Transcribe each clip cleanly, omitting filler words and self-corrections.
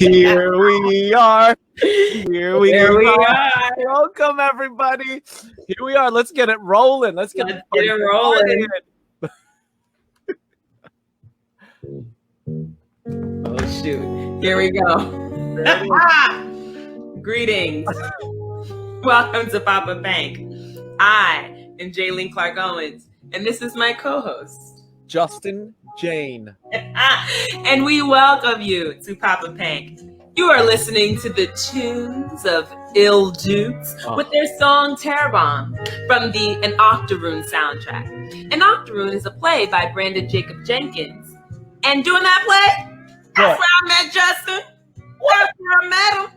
Here we are. Here we are. Welcome, everybody. Here we are. Let's get it rolling. Let's get it rolling. Oh, shoot. Here we go. Greetings. Welcome to Poppa Pank. I am Jaylene Clark Owens, and this is my co-host, Justin Jane. And we welcome you to Poppa Pank. You are listening to the tunes of ILL DOOTS with their song Terror Bomb from the An Octoroon soundtrack. An Octoroon is a play by Brandon Jacob Jenkins. And doing that play, that's where I met Justin. That's where I met him.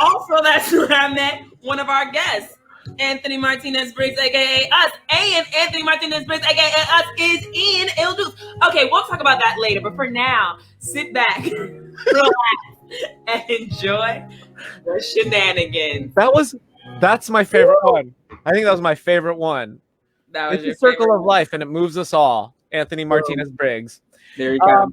Also, that's where I met one of our guests, Anthony Martinez-Briggs, aka us. And Anthony Martinez-Briggs, aka us, is in ILL DOOTS. Okay, we'll talk about that later, but for now, sit back, relax, and enjoy the shenanigans. That's my favorite one. I think that was my favorite one. It's the circle of life, and it moves us all. Anthony Martinez-Briggs. There you go.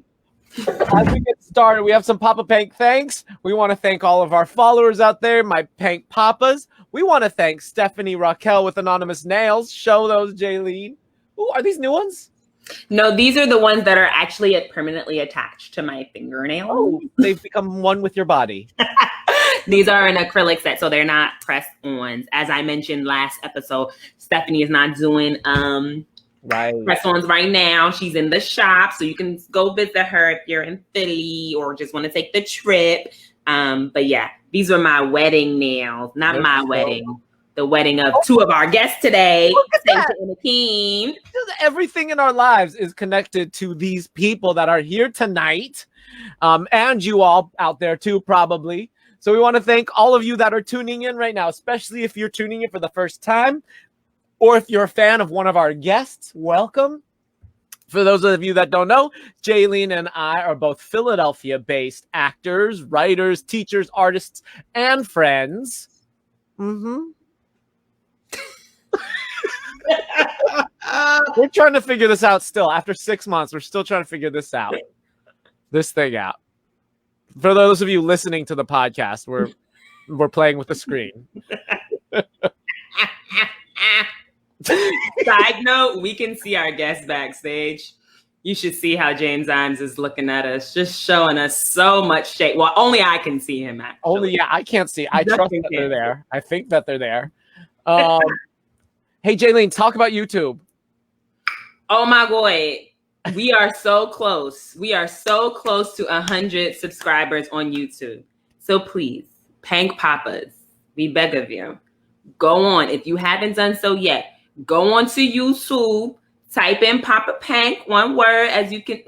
As we get started, we have some Poppa Pank thanks. We want to thank all of our followers out there, my Pank Papas. We want to thank Stephanie Raquel with Anonymous Nails. Show those, Jaylene. Ooh, are these new ones? No, these are the ones that are actually permanently attached to my fingernail. Oh, they've become one with your body. These are an acrylic set, so they're not press-ons. As I mentioned last episode, Stephanie is not doing press-ons right now. She's in the shop, so you can go visit her if you're in Philly or just want to take the trip. But yeah, these are my wedding nails, not my wedding. The wedding of two of our guests today, Taysha and Akeem. Everything in our lives is connected to these people that are here tonight, and you all out there too, probably. So we want to thank all of you that are tuning in right now, especially if you're tuning in for the first time, or if you're a fan of one of our guests, welcome. For those of you that don't know, Jaylene and I are both Philadelphia-based actors, writers, teachers, artists, and friends. We're trying to figure this out still. After 6 months, we're still trying to figure this thing out. For those of you listening to the podcast, we're playing with the screen. Side note, we can see our guests backstage. You should see how James Ijames is looking at us, just showing us so much shade. Well, only I can see him, actually. I can't see. I trust that they're there. I think that they're there. Hey, Jaylene, talk about YouTube. Oh, my boy. We are so close. We are so close to 100 subscribers on YouTube. So please, Pank Papas, we beg of you, go on. If you haven't done so yet, go on to YouTube, type in Poppa Pank, one word, as you can.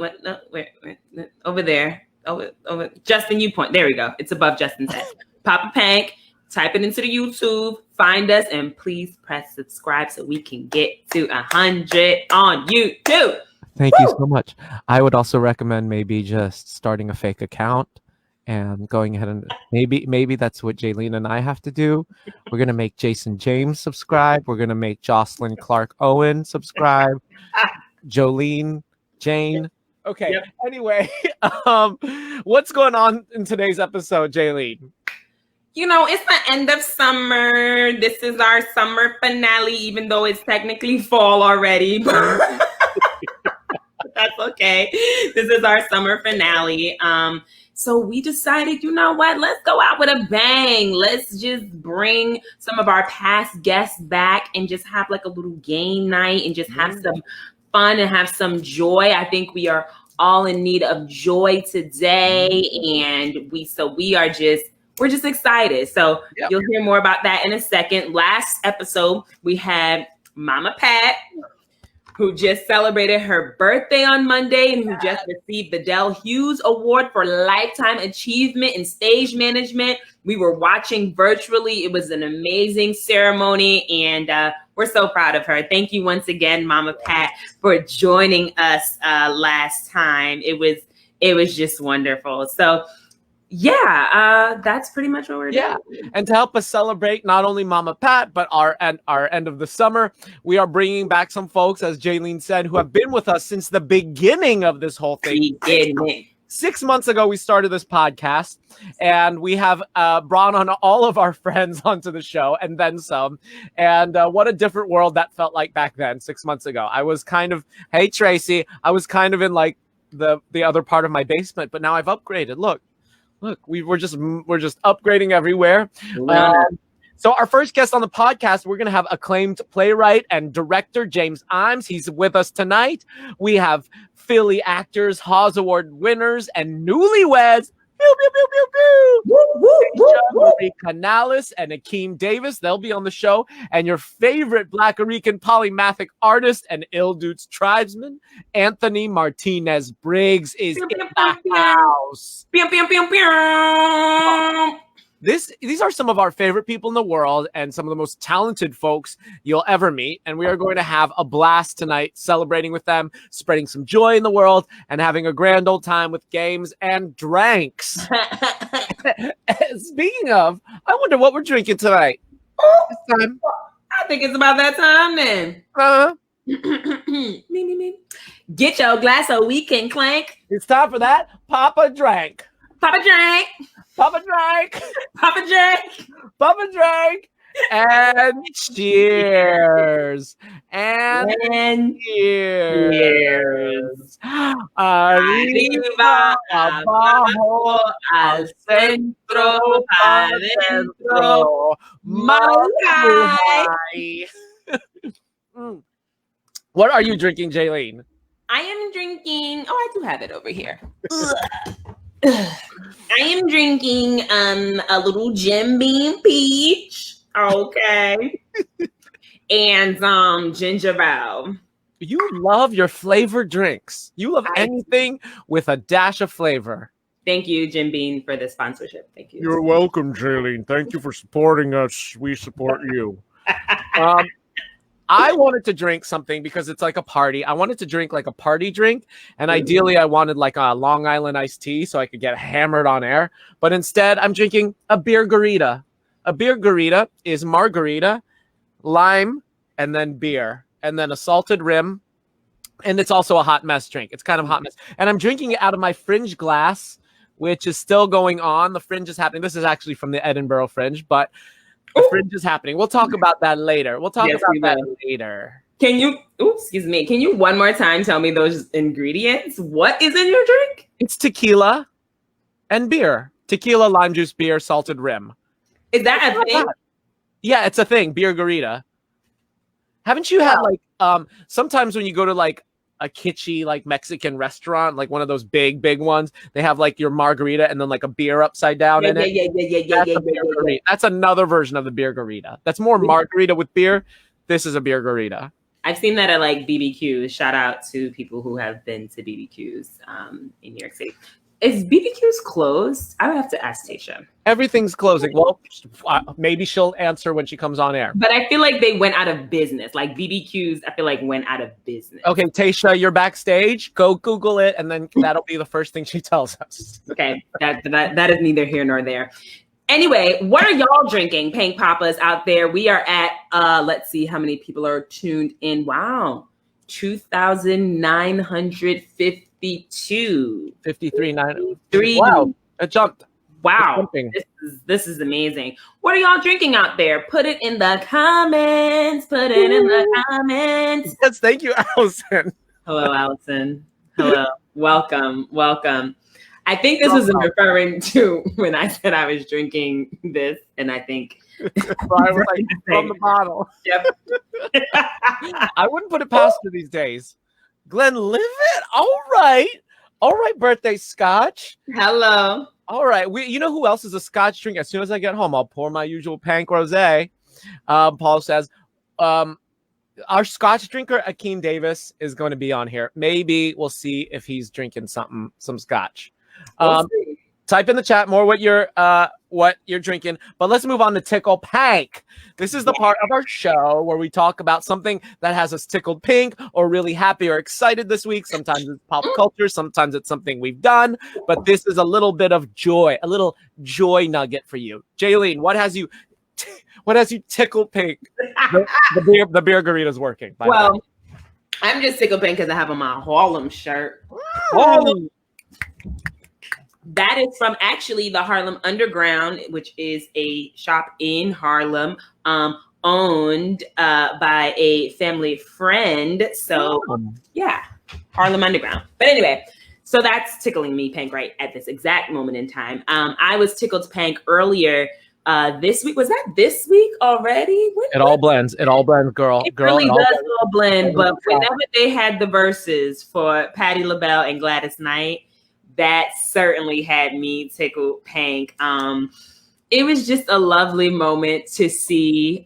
Over there. Over. Justin, you point. There we go. It's above Justin's head. Poppa Pank. Type it into the YouTube, find us, and please press subscribe so we can get to 100 on YouTube. Thank you so much. I would also recommend maybe just starting a fake account and going ahead and maybe that's what Jaylene and I have to do. We're going to make Jason James subscribe. We're going to make Jocelyn Clark Owen subscribe. Jolene, Jane. Okay. Yep. Anyway, what's going on in today's episode, Jaylene? You know, it's the end of summer. This is our summer finale, even though it's technically fall already. That's okay. This is our summer finale. So we decided, you know what? Let's go out with a bang. Let's just bring some of our past guests back and just have like a little game night and just have some fun and have some joy. I think we are all in need of joy today. And we're just excited. So You'll hear more about that in a second. Last episode, we had Mama Pat, who just celebrated her birthday on Monday and who just received the Del Hughes Award for Lifetime Achievement in Stage Management. We were watching virtually. It was an amazing ceremony, and we're so proud of her. Thank you once again, Mama Pat, for joining us last time. It was just wonderful. So that's pretty much what we're doing. And to help us celebrate not only Mama Pat, but our end of the summer, we are bringing back some folks, as Jaylene said, who have been with us since the beginning of this whole thing. 6 months ago, we started this podcast, and we have brought on all of our friends onto the show, and then some. And what a different world that felt like back then, 6 months ago. I was kind of, hey, Tracy, I was kind of in like the other part of my basement, but now I've upgraded. Look, we're just upgrading everywhere. So our first guest on the podcast, we're going to have acclaimed playwright and director James Ijames. He's with us tonight. We have Philly actors, Haas Award winners, and newlyweds. Pew, pew, pew, pew, pew. Woo, woo, woo, woo. Canales and Akeem Davis. They'll be on the show. And your favorite Blackarican polymathic artist and ILL DOOTS tribesman, Anthony Martinez-Briggs, is in the house. Pew, pew, pew, pew. These are some of our favorite people in the world and some of the most talented folks you'll ever meet. And we are going to have a blast tonight celebrating with them, spreading some joy in the world, and having a grand old time with games and drinks. Speaking of, I wonder what we're drinking tonight. This time. I think it's about that time then. Me. Get your glass so we can clank. It's time for that. Papa drank. Papa drank. Papa drank. Papa drank. Papa drank. And cheers. And cheers. Arriba, abajo, al centro, adentro. Maluhay. What are you drinking, Jaylene? I am drinking. Oh, I do have it over here. I am drinking a little Jim Beam peach, okay, and ginger ale. You love your flavored drinks. You love anything with a dash of flavor. Thank you, Jim Beam, for the sponsorship. Thank you. You're welcome, Jaylene. Thank you for supporting us. We support you. I wanted to drink something because it's like a party. I wanted to drink like a party drink. And ideally, I wanted like a Long Island iced tea so I could get hammered on air. But instead, I'm drinking a beer garita. A beer garita is margarita, lime, and then beer. And then a salted rim. And it's also a hot mess drink. It's kind of a hot mess. And I'm drinking it out of my Fringe glass, which is still going on. The Fringe is happening. This is actually from the Edinburgh Fringe, but the Fringe is happening. We'll talk about that later. Can you, excuse me, can you one more time tell me those ingredients? What is in your drink? It's tequila and beer. Tequila, lime juice, beer, salted rim. Is that a thing? Yeah, it's a thing. Beer garita. Haven't you had like, sometimes when you go to like a kitschy like Mexican restaurant, like one of those big ones, they have like your margarita and then like a beer upside down in it. Yeah. That's another version of the beer garita. That's more margarita with beer. This is a beer garita. I've seen that at like BBQs. Shout out to people who have been to BBQs in New York City. Is BBQs closed? I would have to ask Taysha. Everything's closing. Well, maybe she'll answer when she comes on air. But I feel like they went out of business. Like BBQs, I feel like went out of business. Okay, Taysha, you're backstage. Go Google it, and then that'll be the first thing she tells us. Okay, that is neither here nor there. Anyway, what are y'all drinking, Pank Papas out there? We are at, let's see how many people are tuned in. Wow, 2,952. 53.9. Wow, it jumped. Wow, this is amazing. What are y'all drinking out there? Put it in the comments. Put it in the comments. Yes, thank you, Allison. Hello, Allison. Hello, welcome. I think this was referring to when I said I was drinking this, and I think I was like, from the bottle. Yep. I wouldn't put it past her these days. Glenlivet, all right, birthday scotch. Hello. All right, you know who else is a scotch drink? As soon as I get home, I'll pour my usual Pank Rosé. Paul says, our scotch drinker, Akeem Davis, is going to be on here. Maybe we'll see if he's drinking some scotch. Type in the chat more what you're drinking. But let's move on to Tickled Pank. This is the part of our show where we talk about something that has us tickled pink or really happy or excited this week. Sometimes it's pop culture. Sometimes it's something we've done. But this is a little bit of joy, a little joy nugget for you. Jaylene, what has you tickled pink? The beer garita's working. Well, I'm just tickled pink because I have on my Harlem shirt. Harlem. That is from actually the Harlem Underground, which is a shop in Harlem, owned by a family friend. So, yeah, Harlem Underground. But anyway, so that's tickling me, Pank, right at this exact moment in time. I was tickled Pank earlier this week. Was that this week already? It all blends. It all blends, girl. It Girl, really it all does blends. all blend. But whenever they had the verses for Patti LaBelle and Gladys Knight, that certainly had me tickled Pank. It was just a lovely moment to see,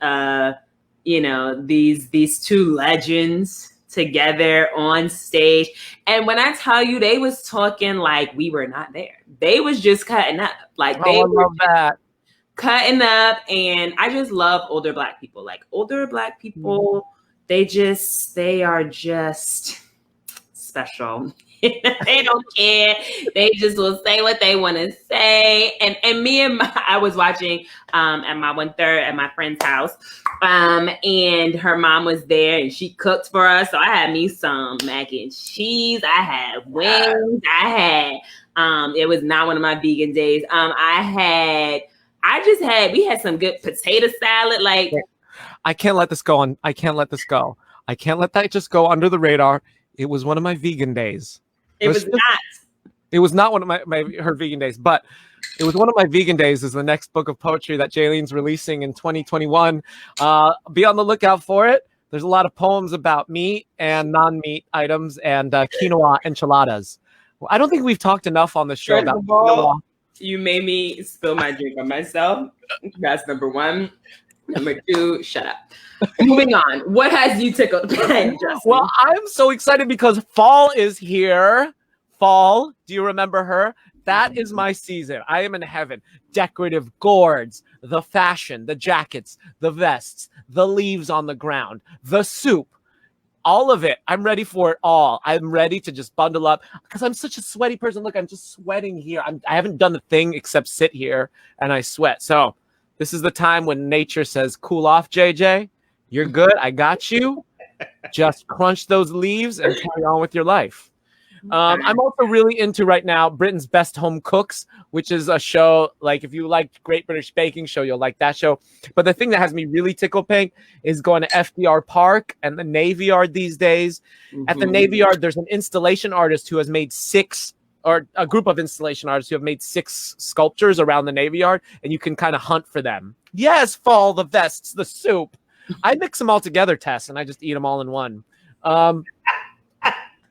these two legends together on stage. And when I tell you, they was talking like we were not there. They was just cutting up. Like they were that. Cutting up. And I just love older Black people. Like older Black people, they are just special. They don't care. They just will say what they want to say. And I was watching at my 1/3 at my friend's house. And her mom was there and she cooked for us. So I had me some mac and cheese. I had wings. It was not one of my vegan days. We had some good potato salad. Like, I can't let this go on. I can't let this go. I can't let that just go under the radar. It was one of my vegan days. It was not one of her vegan days, but it was one of my vegan days is the next book of poetry that Jaylene's releasing in 2021. Be on the lookout for it. There's a lot of poems about meat and non-meat items and quinoa enchiladas. Well, I don't think we've talked enough on the show about quinoa. You made me spill my drink on myself. That's number one. Number two, shut up. Moving on. What has you tickled, Justin? Well, I'm so excited because fall is here. Fall, do you remember her? That is my season. I am in heaven. Decorative gourds, the fashion, the jackets, the vests, the leaves on the ground, the soup, all of it. I'm ready for it all. I'm ready to just bundle up because I'm such a sweaty person. Look, I'm just sweating here. I haven't done a thing except sit here and I sweat. So this is the time when nature says, cool off, JJ. You're good. I got you. Just crunch those leaves and carry on with your life. I'm also really into right now Britain's Best Home Cooks, which is a show, like if you like Great British Baking Show, you'll like that show. But the thing that has me really tickled pink is going to FDR Park and the Navy Yard these days. Mm-hmm. At the Navy Yard, there's an installation artist who has made a group of installation artists who have made 6 sculptures around the Navy Yard, and you can kind of hunt for them. Yes, fall, the vests, the soup. I mix them all together, Tess, and I just eat them all in one.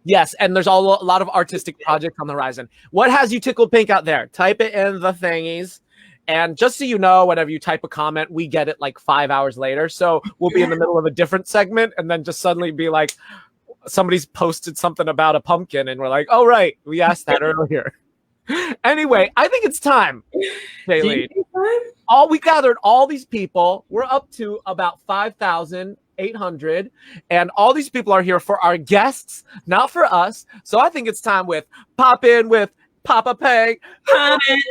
Yes, and there's a lot of artistic projects on the horizon. What has you tickled pink out there? Type it in the thingies. And just so you know, whenever you type a comment, we get it like 5 hours later. So we'll be in the middle of a different segment and then just suddenly be like, somebody's posted something about a pumpkin and we're like, oh, right, we asked that earlier. Anyway, I think it's time, Jaylene. We gathered all these people. We're up to about 5,800, and all these people are here for our guests, not for us. So I think it's time with Pop In with Poppa Pank. Pop in.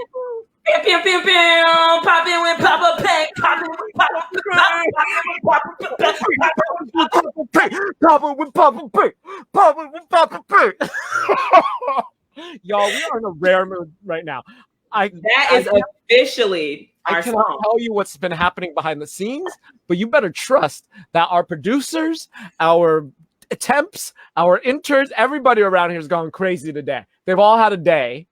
Pew, pew, pew, pew. Pop in with Poppa Pank. Pop in with Poppa Pank. Pop in with Poppa Pank. Pop in with Poppa Pank. Y'all, we are in a rare mood right now. That is officially our I cannot song. tell you what's been happening behind the scenes, but you better trust that our producers, our temps, our interns, everybody around here is going crazy today. They've all had a day,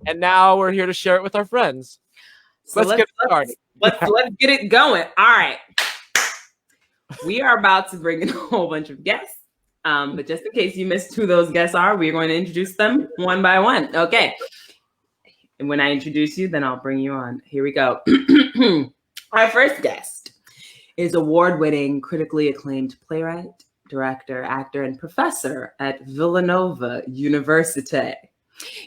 and now we're here to share it with our friends. So let's get started. Let's get it going. All right. We are about to bring in a whole bunch of guests. But just in case you missed who those guests are, we're going to introduce them one by one. Okay. And when I introduce you, then I'll bring you on. Here we go. Our first guest is award-winning, critically acclaimed playwright, director, actor, and professor at Villanova University.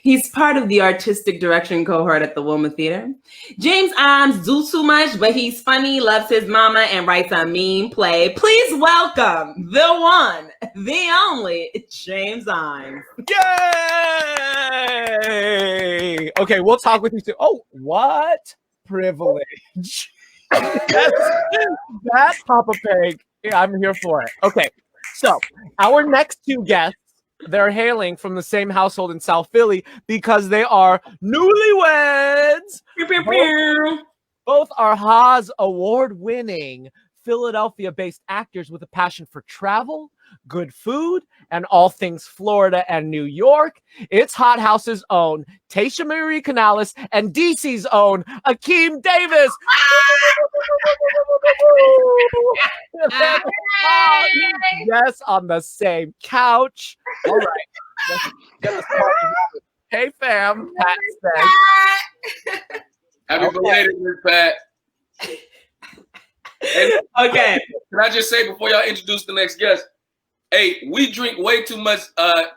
He's part of the artistic direction cohort at the Wilma Theater. James Ijames do too much, but he's funny, loves his mama, and writes a mean play. Please welcome the one, the only, James Ijames. Yay! Okay, we'll talk with you soon. Oh, what privilege. That Poppa Pank. Yeah, I'm here for it. Okay, so our next two guests They're hailing from the same household in South Philly because they are newlyweds. Pew, pew, pew. Both are Haas Award-winning Philadelphia-based actors with a passion for travel, good food, and all things Florida and New York. It's Hot House's own Taysha Marie Canales and DC's own Akeem Davis. Yes, on the same couch. All right. Let's get this party going. Hey, fam. Pat says. Happy belated, Miss Pat. And Okay. can I just say before y'all introduce the next guest, hey, we drink way too much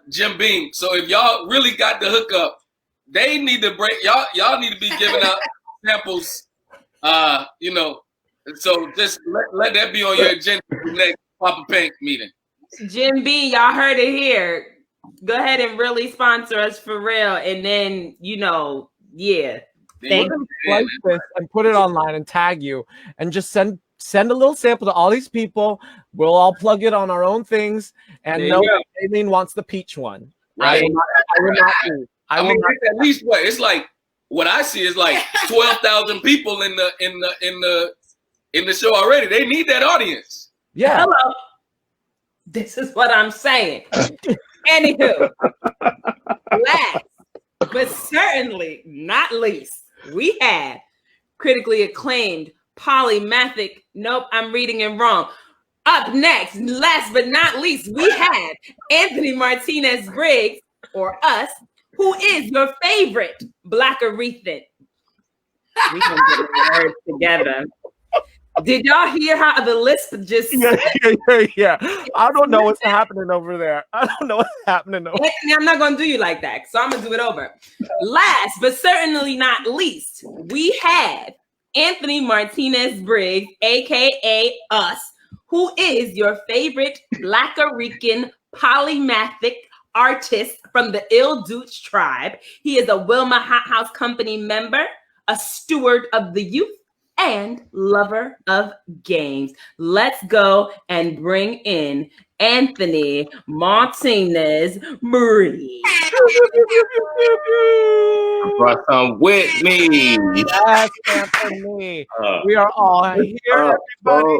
Jim Beam. So if y'all really got the hookup, they need to break y'all need to be giving out samples. You know, so just let that be on your agenda for the next PoppaPank meeting. Jim B, y'all heard it here. Go ahead and really sponsor us for real. And then, you know, yeah. We're gonna slice this and put it online and tag you and just send a little sample to all these people. We'll all plug it on our own things. And no, Aileen wants the peach one. Right. I will not do. I mean, at least what it's like. What I see is like 12,000 people in the show already. They need that audience. Yeah. Hello. This is what I'm saying. Anywho, last but certainly not least, we have critically acclaimed polymathic. Nope, I'm reading it wrong. Up next, last but not least, we have Anthony Martinez-Briggs, or us, who is your favorite Blackarican. We can get the words together. Did y'all hear how the list just? Yeah. I don't know what's happening over there. I don't know what's happening over there. I'm not gonna do you like that, so I'm gonna do it over. Last but certainly not least, we have Anthony Martinez-Briggs, aka us, who is your favorite Blackarican polymathic artist from the ILL DOOTS tribe. He is a Wilma Hot House Company member, a steward of the youth, and lover of games. Let's go and bring in Anthony Martinez-Briggs. Brought some with me. Yes, Anthony. We are all here, everybody.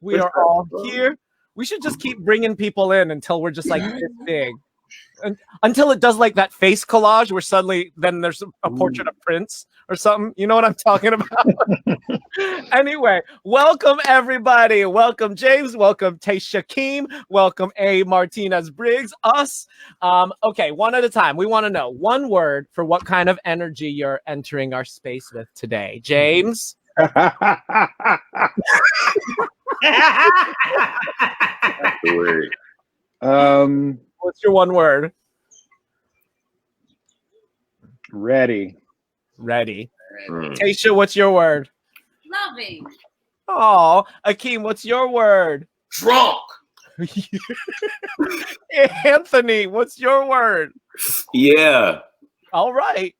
We are all here. We should just keep bringing people in until we're just like this big. Until it does like that face collage where suddenly then there's a portrait of Prince or something. You know what I'm talking about? Anyway, welcome everybody. Welcome James. Welcome Taysha Akeem. Welcome A. Martinez-Briggs. Us. Okay, one at a time. We want to know one word for what kind of energy you're entering our space with today. James. What's your one word? Ready. Taysha, what's your word? Loving. Oh, Akeem, what's your word? Drunk. Anthony, what's your word? Yeah. All right.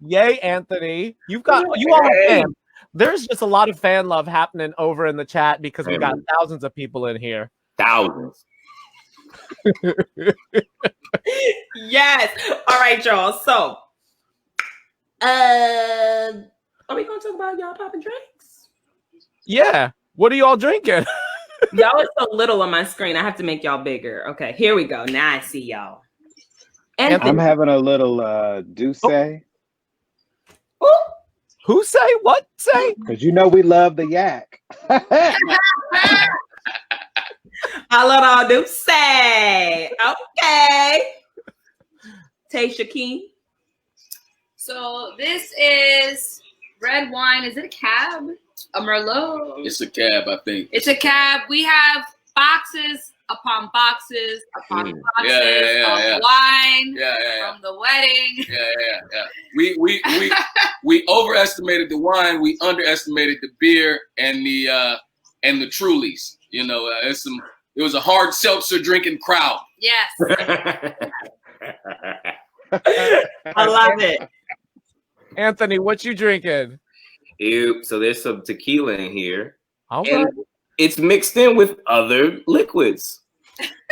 Yay, Anthony. You all have fan. There's just a lot of fan love happening over in the chat because we got thousands of people in here. Thousands. Yes. All right, y'all. So, are we gonna talk about y'all popping drinks? Yeah. What are y'all drinking? Y'all are so little on my screen. I have to make y'all bigger. Okay, here we go. Now I see y'all. And I'm having a little Douce. Who say? What say? Because you know we love the yak. I love all do say. Okay. Taysha Akeem. So this is red wine. Is it a cab? A Merlot? It's a cab, I think. It's a cab. We have boxes upon boxes upon boxes of wine from the wedding. We overestimated the wine. We underestimated the beer and the Trulies. You know, it was a hard seltzer drinking crowd. Yes. I love it. Anthony, what you drinking? So there's some tequila in here. All and right. it's mixed in with other liquids.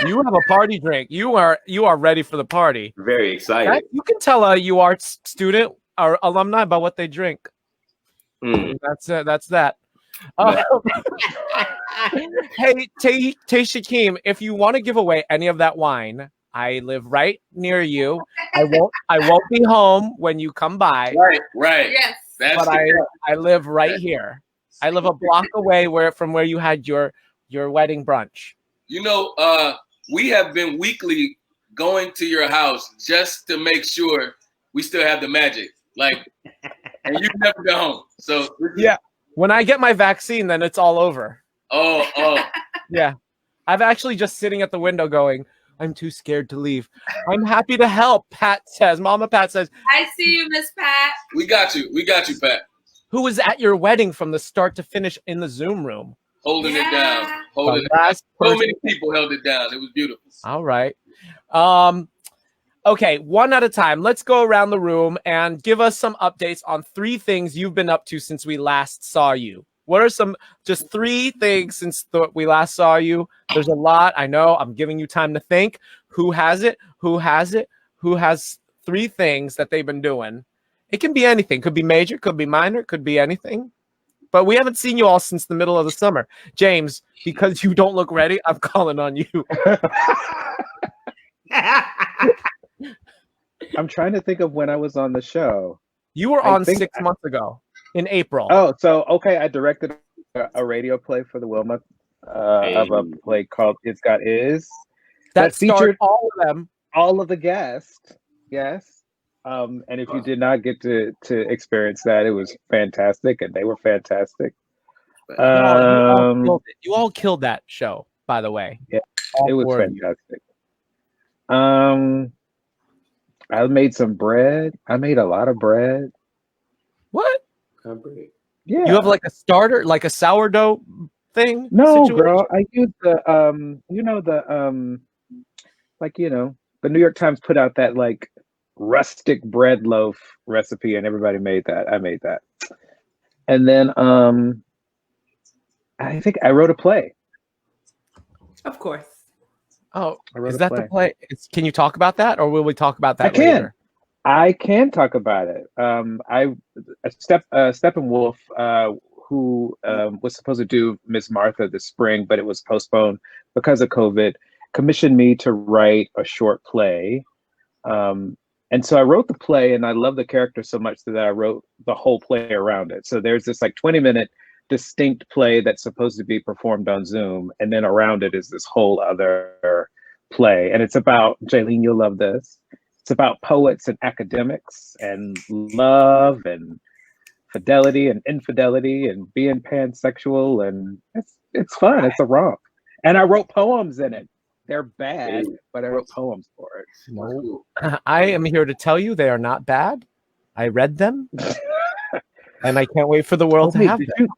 You have a party drink. You are ready for the party. Very excited. You can tell a UArts student or alumni by what they drink. That's that. Hey, Taysha Akeem, if you want to give away any of that wine, I live right near you. I won't be home when you come by. Right. Yes. But I live right here. I live a block away from where you had your wedding brunch. You know, we have been weekly going to your house just to make sure we still have the magic. Like, and you've never been home. So yeah. When I get my vaccine, then it's all over. Oh. Yeah. I'm actually just sitting at the window going, I'm too scared to leave. I'm happy to help, Pat says. Mama Pat says. I see you, Miss Pat. We got you, Pat. Who was at your wedding from the start to finish in the Zoom room? Holding it down. So many people held it down. It was beautiful. All right. Okay, one at a time. Let's go around the room and give us some updates on 3 things you've been up to since we last saw you. What are just 3 things since we last saw you? There's a lot. I know. I'm giving you time to think. Who has it? Who has 3 things that they've been doing? It can be anything. Could be major, could be minor, could be anything. But we haven't seen you all since the middle of the summer. James, because you don't look ready, I'm calling on you. I'm trying to think of when I was on the show. You were on 6 months ago in April. Oh, so okay. I directed a radio play for the Wilma of a play called It's Got Is. That featured all of them. All of the guests. Yes. And if you did not get to experience that, it was fantastic, and they were fantastic. You all killed that show, by the way. Yeah, it was fantastic. I made some bread. I made a lot of bread. What? Yeah. You have like a starter, like a sourdough thing? No, girl. I used the the New York Times put out that like rustic bread loaf recipe, and everybody made that. I made that. And then I think I wrote a play. Of course. Oh, is that the play? Can you talk about that, or will we talk about that later? I can talk about it. Steppenwolf, who was supposed to do Miss Martha this spring, but it was postponed because of COVID, commissioned me to write a short play. And so I wrote the play, and I love the character so much that I wrote the whole play around it. So there's this like 20-minute distinct play that's supposed to be performed on Zoom, and then around it is this whole other play, and it's about, Jaylene, you'll love this, it's about poets and academics and love and fidelity and infidelity and being pansexual, and it's fun. It's a romp, and I wrote poems in it. They're bad, but I wrote poems for it. No, I am here to tell you they are not bad. I read them, and I can't wait for the world to have them.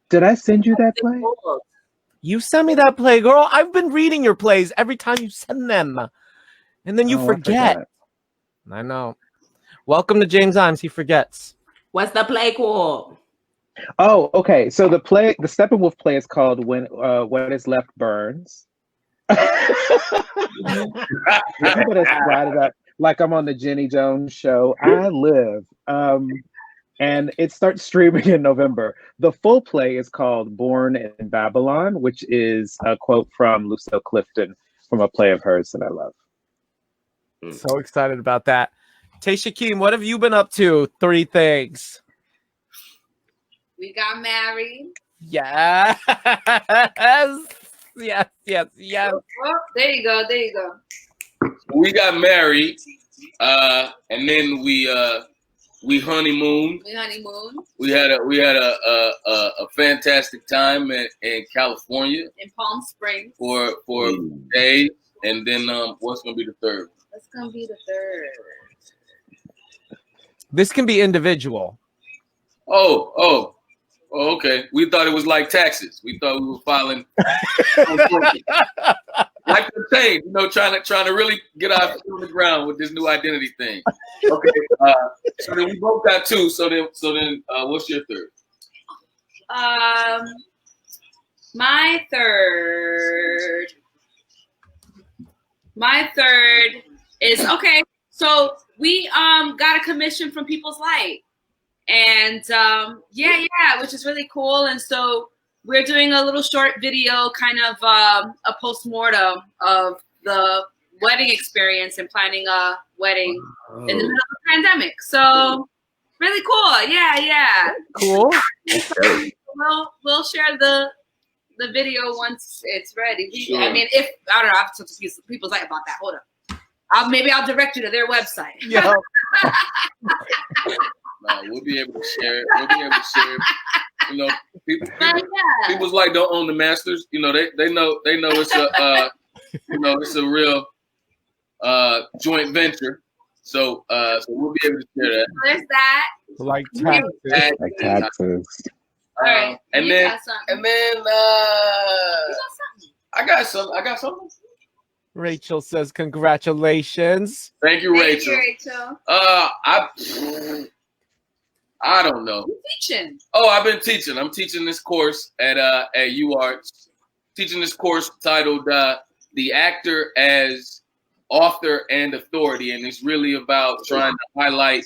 Did I send you that play? You sent me that play, girl. I've been reading your plays every time you send them. And then you forget. I know. Welcome to James Ijames. He forgets. What's the play called? Oh, okay. So the Steppenwolf play is called What Is Left Burns. I'm gonna slide it up like I'm on the Jenny Jones show. I live. And it starts streaming in November. The full play is called Born in Babylon, which is a quote from Lucille Clifton from a play of hers that I love. So excited about that. Taysha Akeem, what have you been up to? 3 things. We got married. Yes. Yes. Oh, there you go. We got married, and then we honeymooned. We had a fantastic time in California. In Palm Springs. For days, and then what's gonna be the third? What's gonna be the third? This can be individual. Oh, okay. We thought it was like taxes. We thought we were filing like the thing, trying to really get our feet on the ground with this new identity thing. Okay. So then we both got 2. So then, what's your third? My third My third is okay. So we got a commission from People's Light, and which is really cool. And so we're doing a little short video, kind of a postmortem of the wedding experience and planning a wedding in the middle of the pandemic. So really cool. Yeah. Cool. We'll share the video once it's ready. Sure. I mean, if I don't know, I have to talk to People's Light about that. Hold up. Maybe I'll direct you to their website. Yeah. No, we'll be able to share it. You know, People's Light don't own the masters. You know, they know it's a it's a real joint venture. So we'll be able to share that. There's that. Like taxes. Like taxes. All right. And You then got something. I got something. Rachel says congratulations. Thank you, Thank Rachel. you, Rachel. I don't know. You're teaching. Oh, I've been teaching. I'm teaching this course at UArts. Teaching this course titled "The Actor as Author and Authority," and it's really about trying to highlight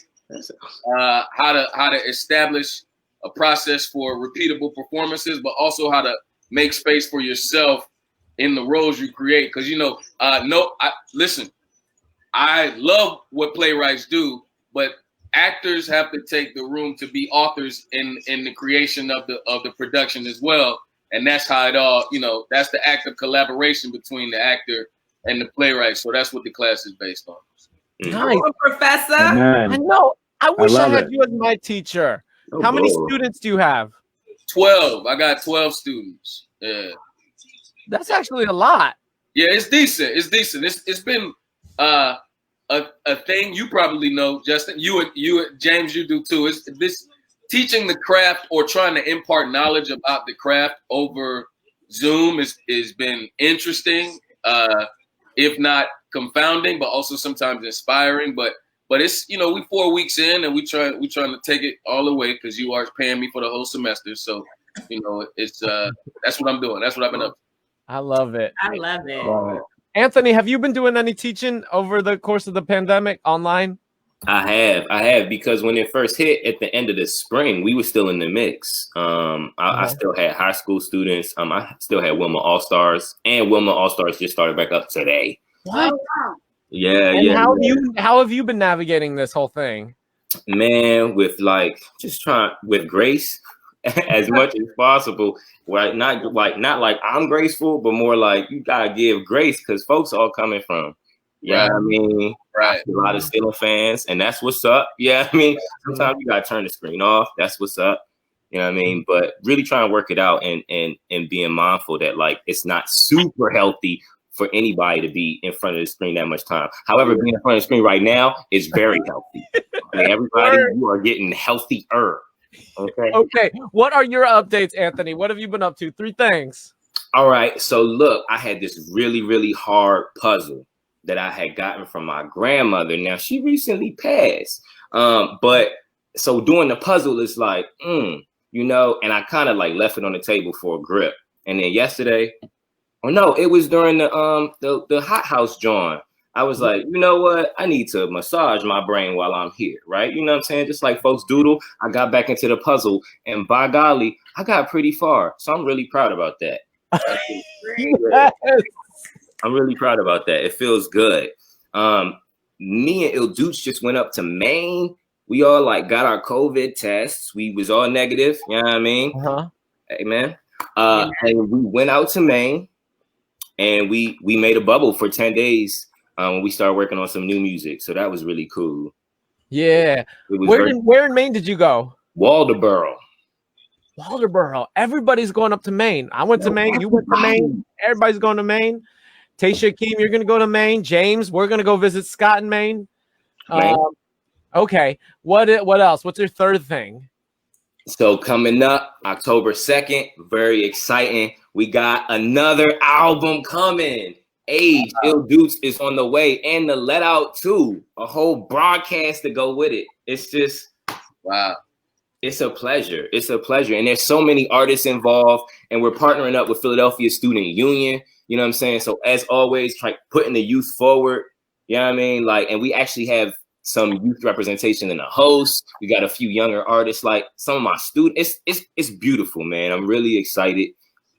how to establish a process for repeatable performances, but also how to make space for yourself in the roles you create. Because listen, I love what playwrights do, but actors have to take the room to be authors in the creation of the production as well. And that's how it all, that's the act of collaboration between the actor and the playwright. So that's what the class is based on. Nice. Professor. I know. I wish I love had it. you as my teacher. How many students do you have? 12. I got 12 students. Yeah. That's actually a lot. Yeah, it's decent. It's been a thing you probably know, Justin. You James, you do too. It's this teaching the craft or trying to impart knowledge about the craft over Zoom is been interesting, if not confounding, but also sometimes inspiring. But it's we 4 weeks in and we trying to take it all the way because you are paying me for the whole semester. So it's that's what I'm doing. That's what I've been up to. I love it. I love it. Anthony, have you been doing any teaching over the course of the pandemic online? I have because when it first hit at the end of the spring, we were still in the mix. I still had high school students. I still had Wilma All-Stars, and Wilma All-Stars just started back up today. What? Yeah, And yeah. how have you been navigating this whole thing? Man, with just trying with grace as much as possible. Right? Not like I'm graceful, but more like you gotta give grace because folks are all coming from. Yeah, Right. I mean, Right. a lot of Steelers fans, and that's what's up. Yeah, I mean, sometimes you gotta turn the screen off. That's what's up. You know what I mean? But really trying to work it out and being mindful that it's not super healthy for anybody to be in front of the screen that much time. However, being in front of the screen right now is very healthy. I mean, everybody, you are getting healthier. Okay. What are your updates, Anthony? What have you been up to? 3 things. All right. So look, I had this really, really hard puzzle that I had gotten from my grandmother. Now she recently passed. But so doing the puzzle is and I kind of left it on the table for a grip. And then yesterday, it was during the hot house joint. I was like, you know what? I need to massage my brain while I'm here, right? You know what I'm saying? Just like folks doodle, I got back into the puzzle, and by golly, I got pretty far. So I'm really proud about that. I'm really proud about that. It feels good. Me and ILL DOOTS just went up to Maine. We all got our COVID tests. We was all negative. You know what I mean? Amen. And we went out to Maine, and we made a bubble for 10 days. When we started working on some new music, so that was really cool. Yeah. Where in Maine did you go? Waldoboro. Everybody's going up to Maine. I went to Maine. You went to Maine. Everybody's going to Maine. Taysha, Akeem, you're going to go to Maine. James, we're going to go visit Scott in Maine. Okay. What else? What's your third thing? So coming up October 2nd, very exciting. We got another album coming. Age, ILL DOOTS is on the way, and the let out too. A whole broadcast to go with it. It's just wow. It's a pleasure. It's a pleasure. And there's so many artists involved, and we're partnering up with Philadelphia Student Union. You know what I'm saying? So as always, try putting the youth forward. You know what I mean? Like, and we actually have some youth representation in the host. We got a few younger artists, like some of my students. It's beautiful, man. I'm really excited.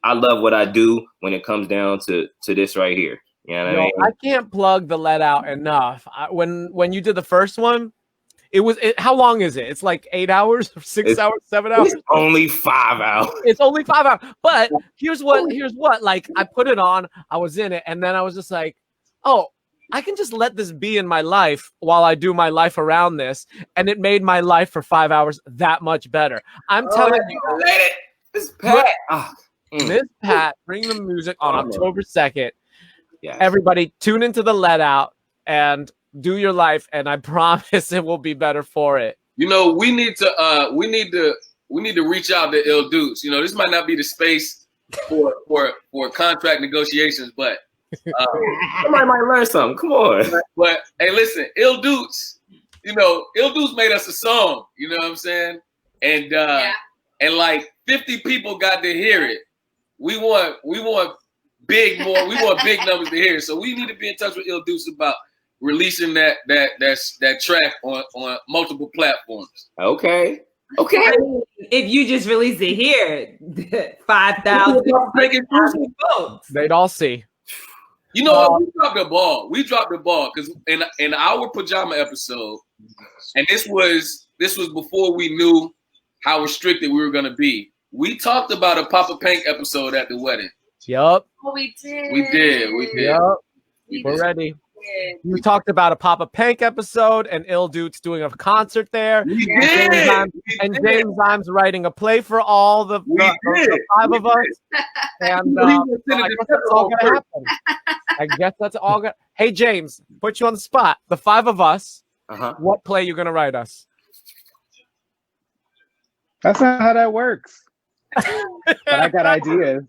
I love what I do when it comes down to this right here. You know what I mean? I can't plug the Let Out enough. When you did the first one, how long is it? It's like 8 hours, 6 hours, 7 hours. It's only 5 hours. It's only 5 hours. But here's what. Like, I put it on, I was in it, and then I was just like, oh, I can just let this be in my life while I do my life around this, and it made my life for 5 hours that much better. I'm telling you, Miss Pat. Miss Pat, bring the music on October 2nd. Yes. Everybody, tune into the Let Out and do your life, and I promise it will be better for it. You know, we need to reach out to ILL DOOTS. You know, this might not be the space for contract negotiations, but somebody might learn something. Come on. But hey, listen, ILL DOOTS. You know, ILL DOOTS made us a song. You know what I'm saying? And and like 50 people got to hear it. We want big numbers to hear it. So we need to be in touch with ILL DOOTS about releasing that track on multiple platforms. Okay. I mean, if you just release it here, 5,000 folks. They'd all see. You know what? We dropped the ball because in our pajama episode, and this was before we knew how restricted we were gonna be. We talked about a PoppaPank episode at the wedding. Yup. Oh, we did. We did. Yep. We're ready. We talked about a PoppaPank episode and ILL DOOTS doing a concert there. We and did. James Ijames writing a play for all the 5 of us. And I guess that's all gonna happen. I guess that's all gonna. Hey James, put you on the spot. The 5 of us. What play you gonna write us? That's not how that works. But I got ideas.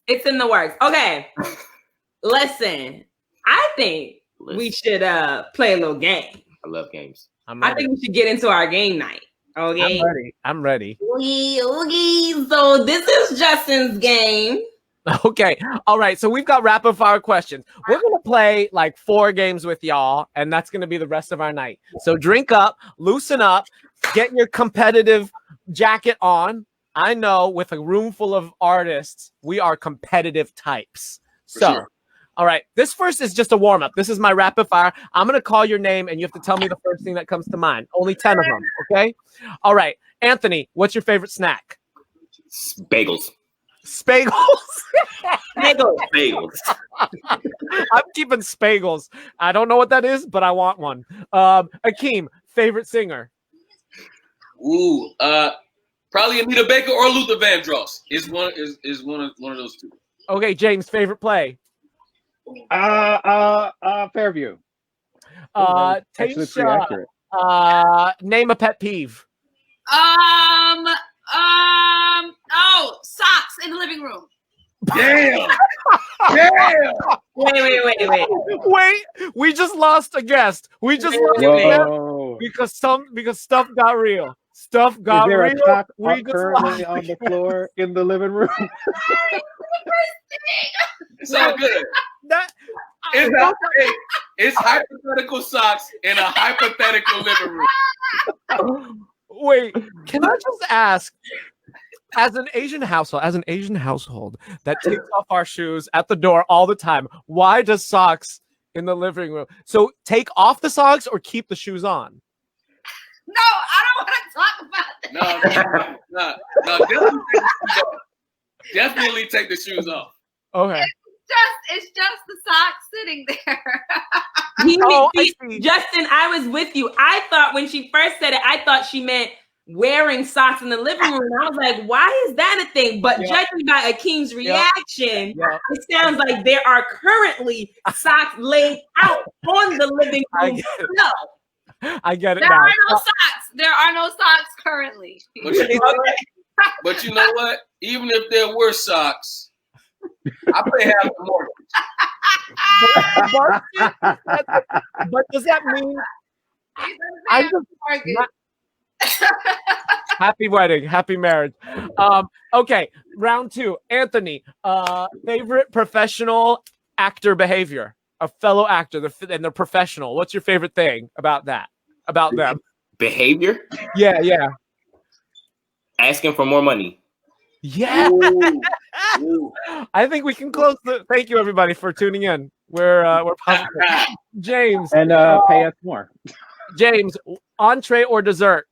It's in the works. Okay. Listen, I think we should play a little game. I love games. I think we should get into our game night. Okay. I'm ready. Okay. So this is Justin's game. Okay. All right. So we've got rapid fire questions. We're going to play like 4 games with y'all, and that's going to be the rest of our night. So drink up, loosen up, get your competitive jacket on. I know with a room full of artists, we are competitive types. All right. This first is just a warm up. This is my rapid fire. I'm going to call your name, and you have to tell me the first thing that comes to mind. Only 10 of them. Okay. All right. Anthony, what's your favorite snack? Bagels. Spagels. Bagels. I'm keeping Spagels. I don't know what that is, but I want one. Akeem, favorite singer? Ooh, probably Anita Baker or Luther Vandross is one of those two. Okay, James, favorite play? Fairview. Taysha, name a pet peeve. Socks in the living room. Damn. Wait, we just lost a guest. We just lost a guest because stuff got real. Stuff got real. Is there a sock currently on the floor in the living room? It's all good. It's hypothetical socks in a hypothetical living room. Wait, can I just ask, as an Asian household that takes off our shoes at the door all the time, why does socks in the living room? So take off the socks or keep the shoes on? No, I don't want to talk about that. No, definitely take the shoes off. Okay. It's just the socks sitting there. Justin, I was with you. I thought when she first said it, I thought she meant wearing socks in the living room. And I was like, why is that a thing? But judging by Akeem's reaction, it sounds like there are currently socks laid out on the living room. I get it there now. Are no socks. There are no socks currently. But you know what? Even if there were socks, I pay half the mortgage. But does that mean I just happy wedding, happy marriage. Okay, round 2. Anthony, favorite professional actor behavior, a fellow actor, and they're professional. What's your favorite thing about that? About them? Behavior? Yeah. Asking for more money. Yeah. Ooh. I think we can close the. Thank you everybody for tuning in. We're positive. James And pay us more. James, entree or dessert?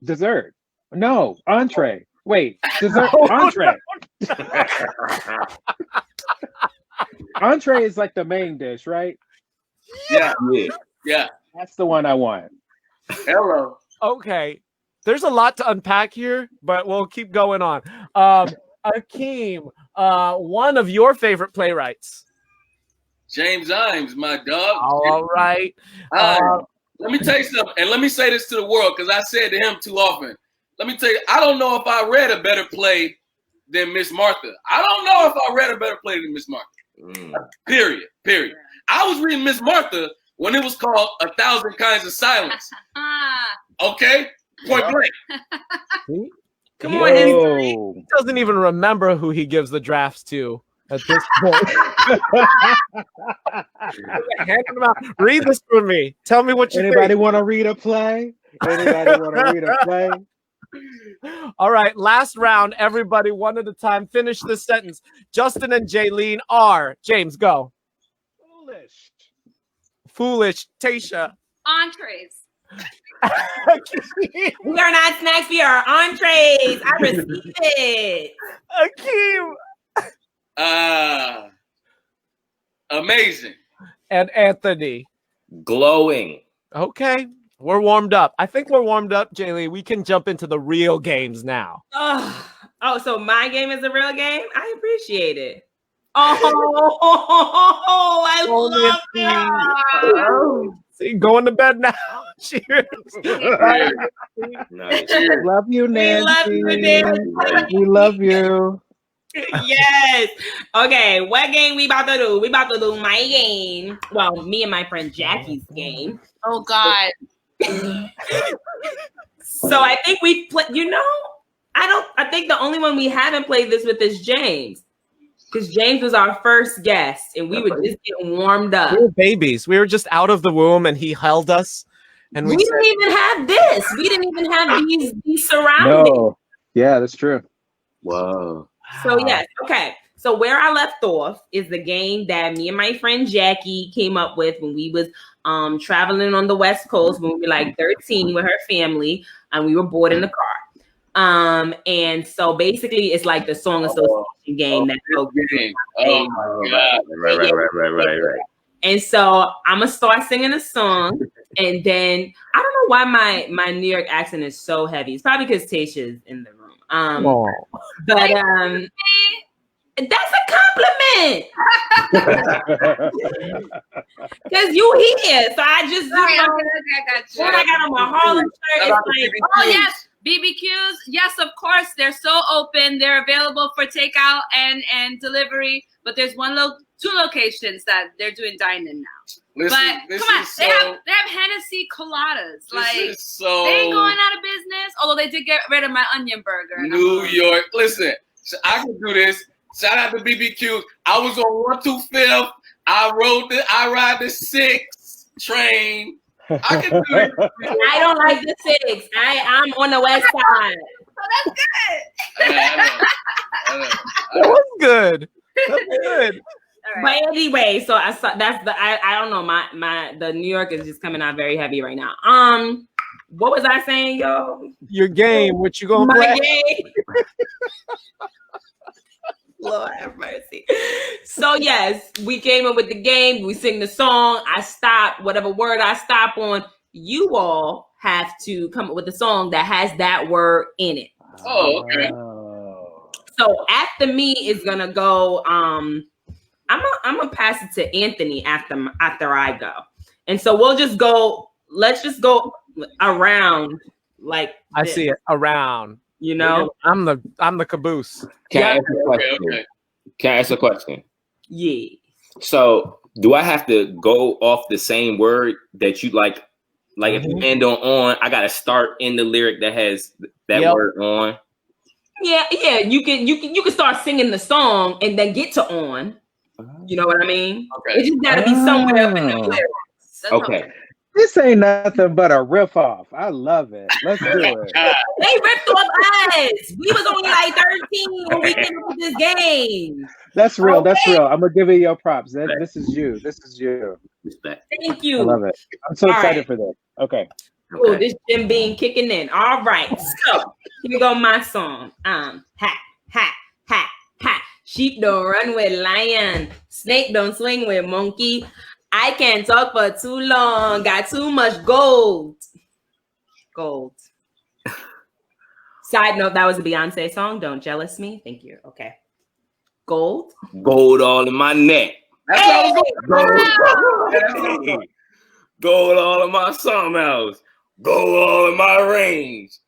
Dessert. No, entree. Wait, dessert. No, entree. Entree is like the main dish, right? Yeah. Yeah. Yeah. That's the one I want. Hello. Okay. There's a lot to unpack here, but we'll keep going on. Akeem, one of your favorite playwrights. James Ijames, my dog. All right. Let me tell you something, and let me say this to the world because I said to him too often. Let me tell you, I don't know if I read a better play than Miss Martha. I don't know if I read a better play than Miss Martha. Period. I was reading Miss Martha when it was called 1,000 Kinds of Silence. Okay? Point blank. Come on, he doesn't even remember who he gives the drafts to at this point. Handing them out. Read this for me. Tell me what you Anybody think. want to read a play? Anybody want to read a play? All right, last round. Everybody, one at a time. Finish this sentence. Justin and Jaylene are. James, go. Foolish. Taysha. Entrees. We are not snacks. We are entrees. I receive it. Akeem. Amazing. And Anthony. Glowing. Okay, we're warmed up. I think we're warmed up, Jaylene. We can jump into the real games now. Oh, so my game is a real game? I appreciate it. Oh, I love it. See, going to bed now. Cheers. Nice. Love you, Nancy. Nancy. We love you. Yes. Okay, what game we about to do? We about to do my game. Well, me and my friend Jackie's game. Oh God. So I think we play. I think the only one we haven't played this with is James, because James was our first guest, and we were just getting warmed up. We were babies. We were just out of the womb, and he held us. And we didn't even have this. We didn't even have these surroundings. No. Yeah, that's true. Whoa. So yes, okay. So where I left off is the game that me and my friend Jackie came up with when we was traveling on the West Coast when we were like 13 with her family, and we were bored in the car. And so basically it's like the song association game that Oh my God. Right. And so I'm gonna start singing a song, and then I don't know why my New York accent is so heavy. It's probably because Taysha's in the room. But that's a compliment. Because you here, so I just I got you. when I got on my Harlem shirt, it's like, Oh yes, BBQs. Yes, of course. They're so open. They're available for takeout and delivery. But there's two locations that they're doing dine-in now. Listen, But come on, they have Hennessy coladas. Like they ain't going out of business. Although they did get rid of my onion burger. New York. Listen, so I can do this. Shout out to BBQ. I was on 125th. I ride the 6 train. I can do it. I don't like the 6. I'm on the west side. So that's good. That was good. That's good. All right. But anyway, so I saw I don't know, my the New York is just coming out very heavy right now. What was I saying, yo? Your game, what you gonna My play? game. Lord have mercy. So yes, we came up with the game. We sing the song. I stop whatever word I stop on. You all have to come up with a song that has that word in it. Oh, okay. So after me is gonna go. I'm gonna pass it to Anthony after I go, and so we'll just go. Let's just go around like I this, see it around. You know, I'm the caboose. Can I ask a question? Okay. Can I ask a question? yeah. So do I have to go off the same word that you like Like if you end on, I gotta start in the lyric that has that word on. Yeah. You can start singing the song and then get to on. You know what I mean? Okay. It just gotta be somewhere up in the lyrics. Okay. This ain't nothing but a riff off. I love it. Let's do it. They ripped off us. We was only like 13 when we came up with this game. That's real. That's real. I'm gonna give you your props. This is you. This is you. Respect. Thank you. I love it. I'm so excited for this. Okay. Oh, this Jim Beam kicking in. All right. So here go my song. Ha, ha, ha, ha. Sheep don't run with lion. Snake don't swing with monkey. I can't talk for too long. Got too much gold. Gold. Side note, that was a Beyonce song. Don't jealous me. Thank you. Okay. Gold. Gold all in my neck. That's what Gold. Gold all in my sawmills. Gold all in my range.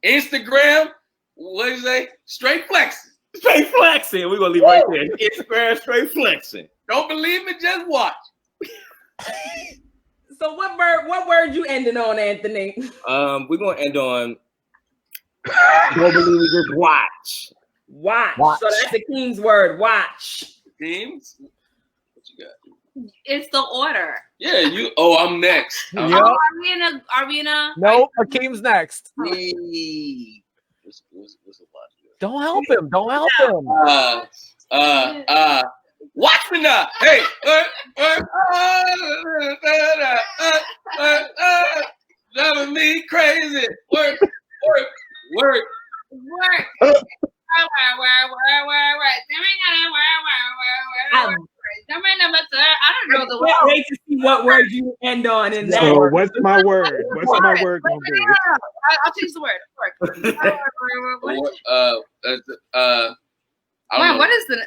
Instagram, what you say? Straight flexing. Straight flexing. We're gonna leave right there. Instagram straight flexing. Don't believe me? Just watch. So what word you ending on, Anthony? We're gonna end on don't believe me, just watch. Watch. So that's the King's word. Watch. Teams? What you got? It's the order. Yeah, you. Oh, I'm next. Yep. Oh, are we in a? Nope, Akeem's next. What's the watch? Don't help him. Don't help him. Watch me now. Hey, driving me crazy. Work. I don't know the word. Wait to see what word you end on in that. So what's my word? What's my word gonna be? I'll change the word. What is the?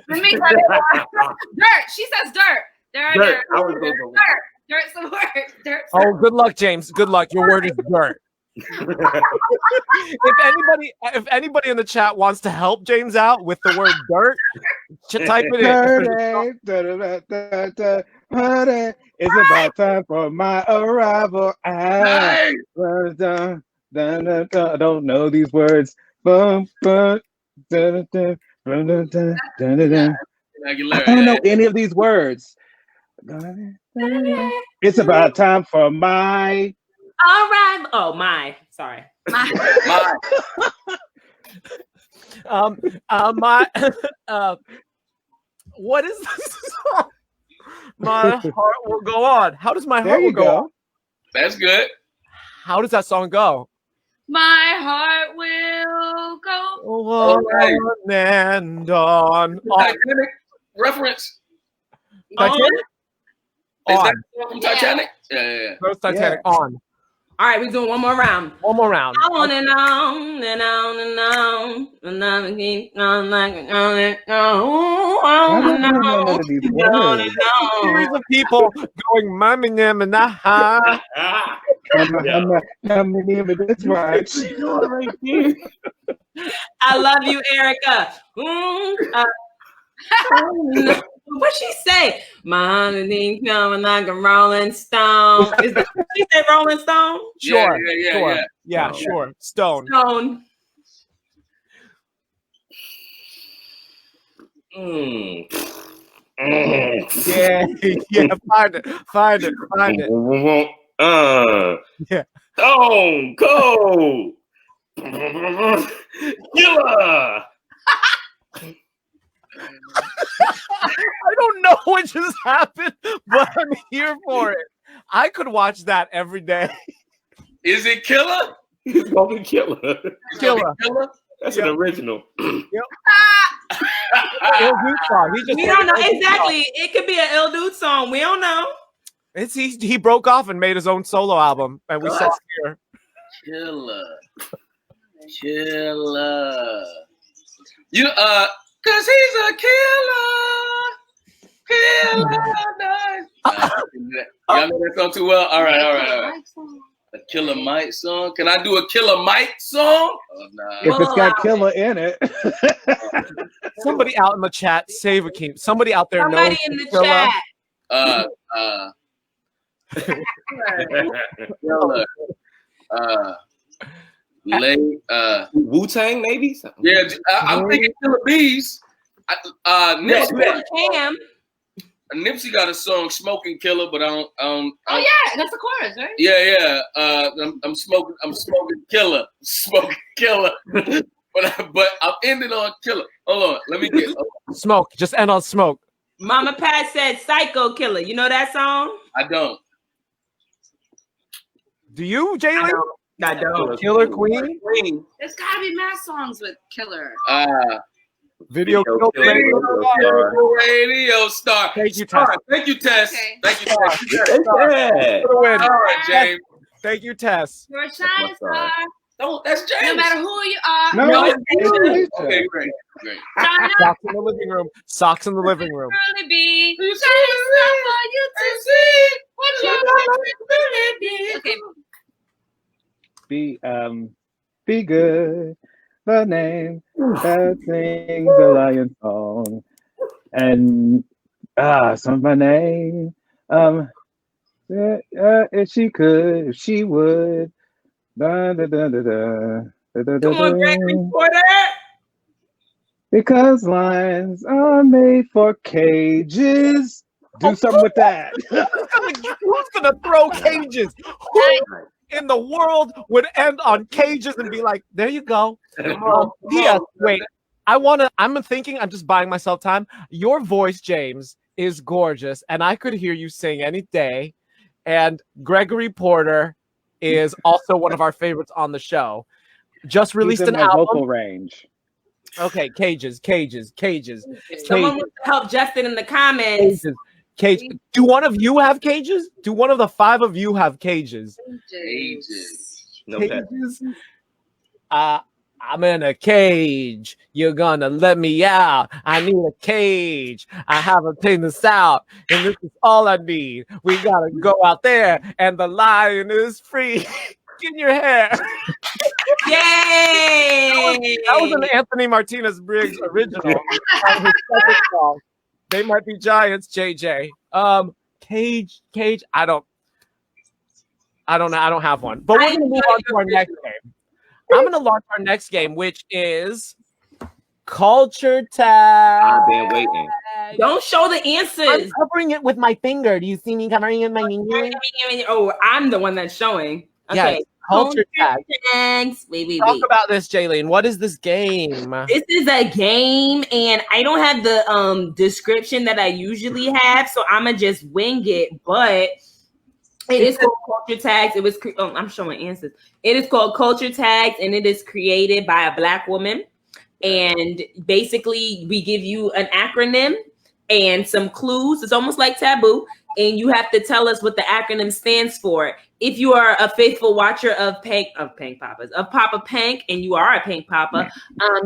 Let me try it. Dirt. She says dirt. Dirt. I was going for Dirt's the word. Dirt's the Oh, good luck, James. Good luck. Your word is dirt. If anybody in the chat wants to help James out with the word dirt, type it in. It's about time for my arrival. I don't know these words. I don't know any of these words. It's about time for my. All right. Oh, my. Sorry. My. What is this song? My heart will go on. How does my There heart will you go go. on? That's good. How does that song go? My heart will go. On and on. Titanic reference. Titanic? Is On. that from Titanic? Yeah. First Titanic on. All right, we're doing one more round. One more round. On and on and on and on and on and keep on like on and on and on and Series on. of people going mommy and nah. I love you, Erica. What she say? Mommy coming like a Rolling Stone. Is that what she said? Rolling Stone? Sure. Yeah. Sure. Stone. Stone. Yeah. Find it. Yeah. Stone Cold. Killer. I don't know what just happened, but I'm here for it. I could watch that every day. Is it Killer? It's gonna be Killer. Killer. That's an original. Ill Dude song. We don't know exactly. It could be an Ill Dude song. We don't know. He broke off and made his own solo album, and we said here. Killer. You cause he's a killer. Y'all know that song too well? All right. A Killer Mike song? Can I do a Killer Mike song? Oh, nah. If it's got killer in it. Somebody out in the chat, save Akeem. Somebody out there Somebody knows in the Killer. Killer. Wu-Tang, maybe? Yeah, I'm thinking Killer Bees. Nipsey got a song "Smoking Killer," but I don't. Oh yeah, that's the chorus, right? Yeah. I'm smoking Killer, smoking Killer. but I'm ending on Killer. Hold on, let me get Smoke. Just end on smoke. Mama Pat said "Psycho Killer." You know that song? I don't. Do you, Jalen? I don't. Killer Queen. There's gotta be mad songs with Killer. Video Radio Star. Thank you, Tess. Thank you, Tess. Okay. Thank you, Tess. For the win. All right, James. Thank you, Tess. You're a shining star. No, that's James. No matter who you are. No, Okay, great. Shine up, Socks in the living room. Socks in the living room. really be. Shining star for you to see. What you're okay. Be good. The name that sings the lion song, and some of my name. If she could, if she would. Come on, Gregory Porter. Because lions are made for cages. Do something with that. Who's gonna throw cages? Who in the world would end on cages and be like, there you go? Yes, wait. I'm just buying myself time. Your voice, James, is gorgeous, and I could hear you sing any day. And Gregory Porter is also one of our favorites on the show. Just released an album. Vocal range. Okay, cages. If someone wants to help Justin in the comments. Cage. Do one of you have cages? Do one of the 5 of you have cages? No cages? I'm in a cage. You're gonna let me out. I need a cage. I haven't taken this out, and this is all I need. We gotta go out there, and the lion is free. Get in your hair. Yay! That was an Anthony Martinez-Briggs original. His second song. They might be giants, JJ. Cage. I don't know. I don't have one. But we're gonna move on to our next game. I'm gonna launch our next game, which is Culture Tag. I've been waiting. Don't show the answers. I'm covering it with my finger. Do you see me covering it with my finger? Oh, I'm the one that's showing. Okay. Yes, Culture Tag. Tags. Wait. Talk about this, Jaylene. What is this game? This is a game, and I don't have the description that I usually have, so I'ma just wing it. But it is called Culture Tags. It was I'm showing answers. It is called Culture Tags, and it is created by a Black woman. And basically, we give you an acronym and some clues. It's almost like Taboo, and you have to tell us what the acronym stands for. If you are a faithful watcher of Poppa Pank, and you are a Pank Poppa,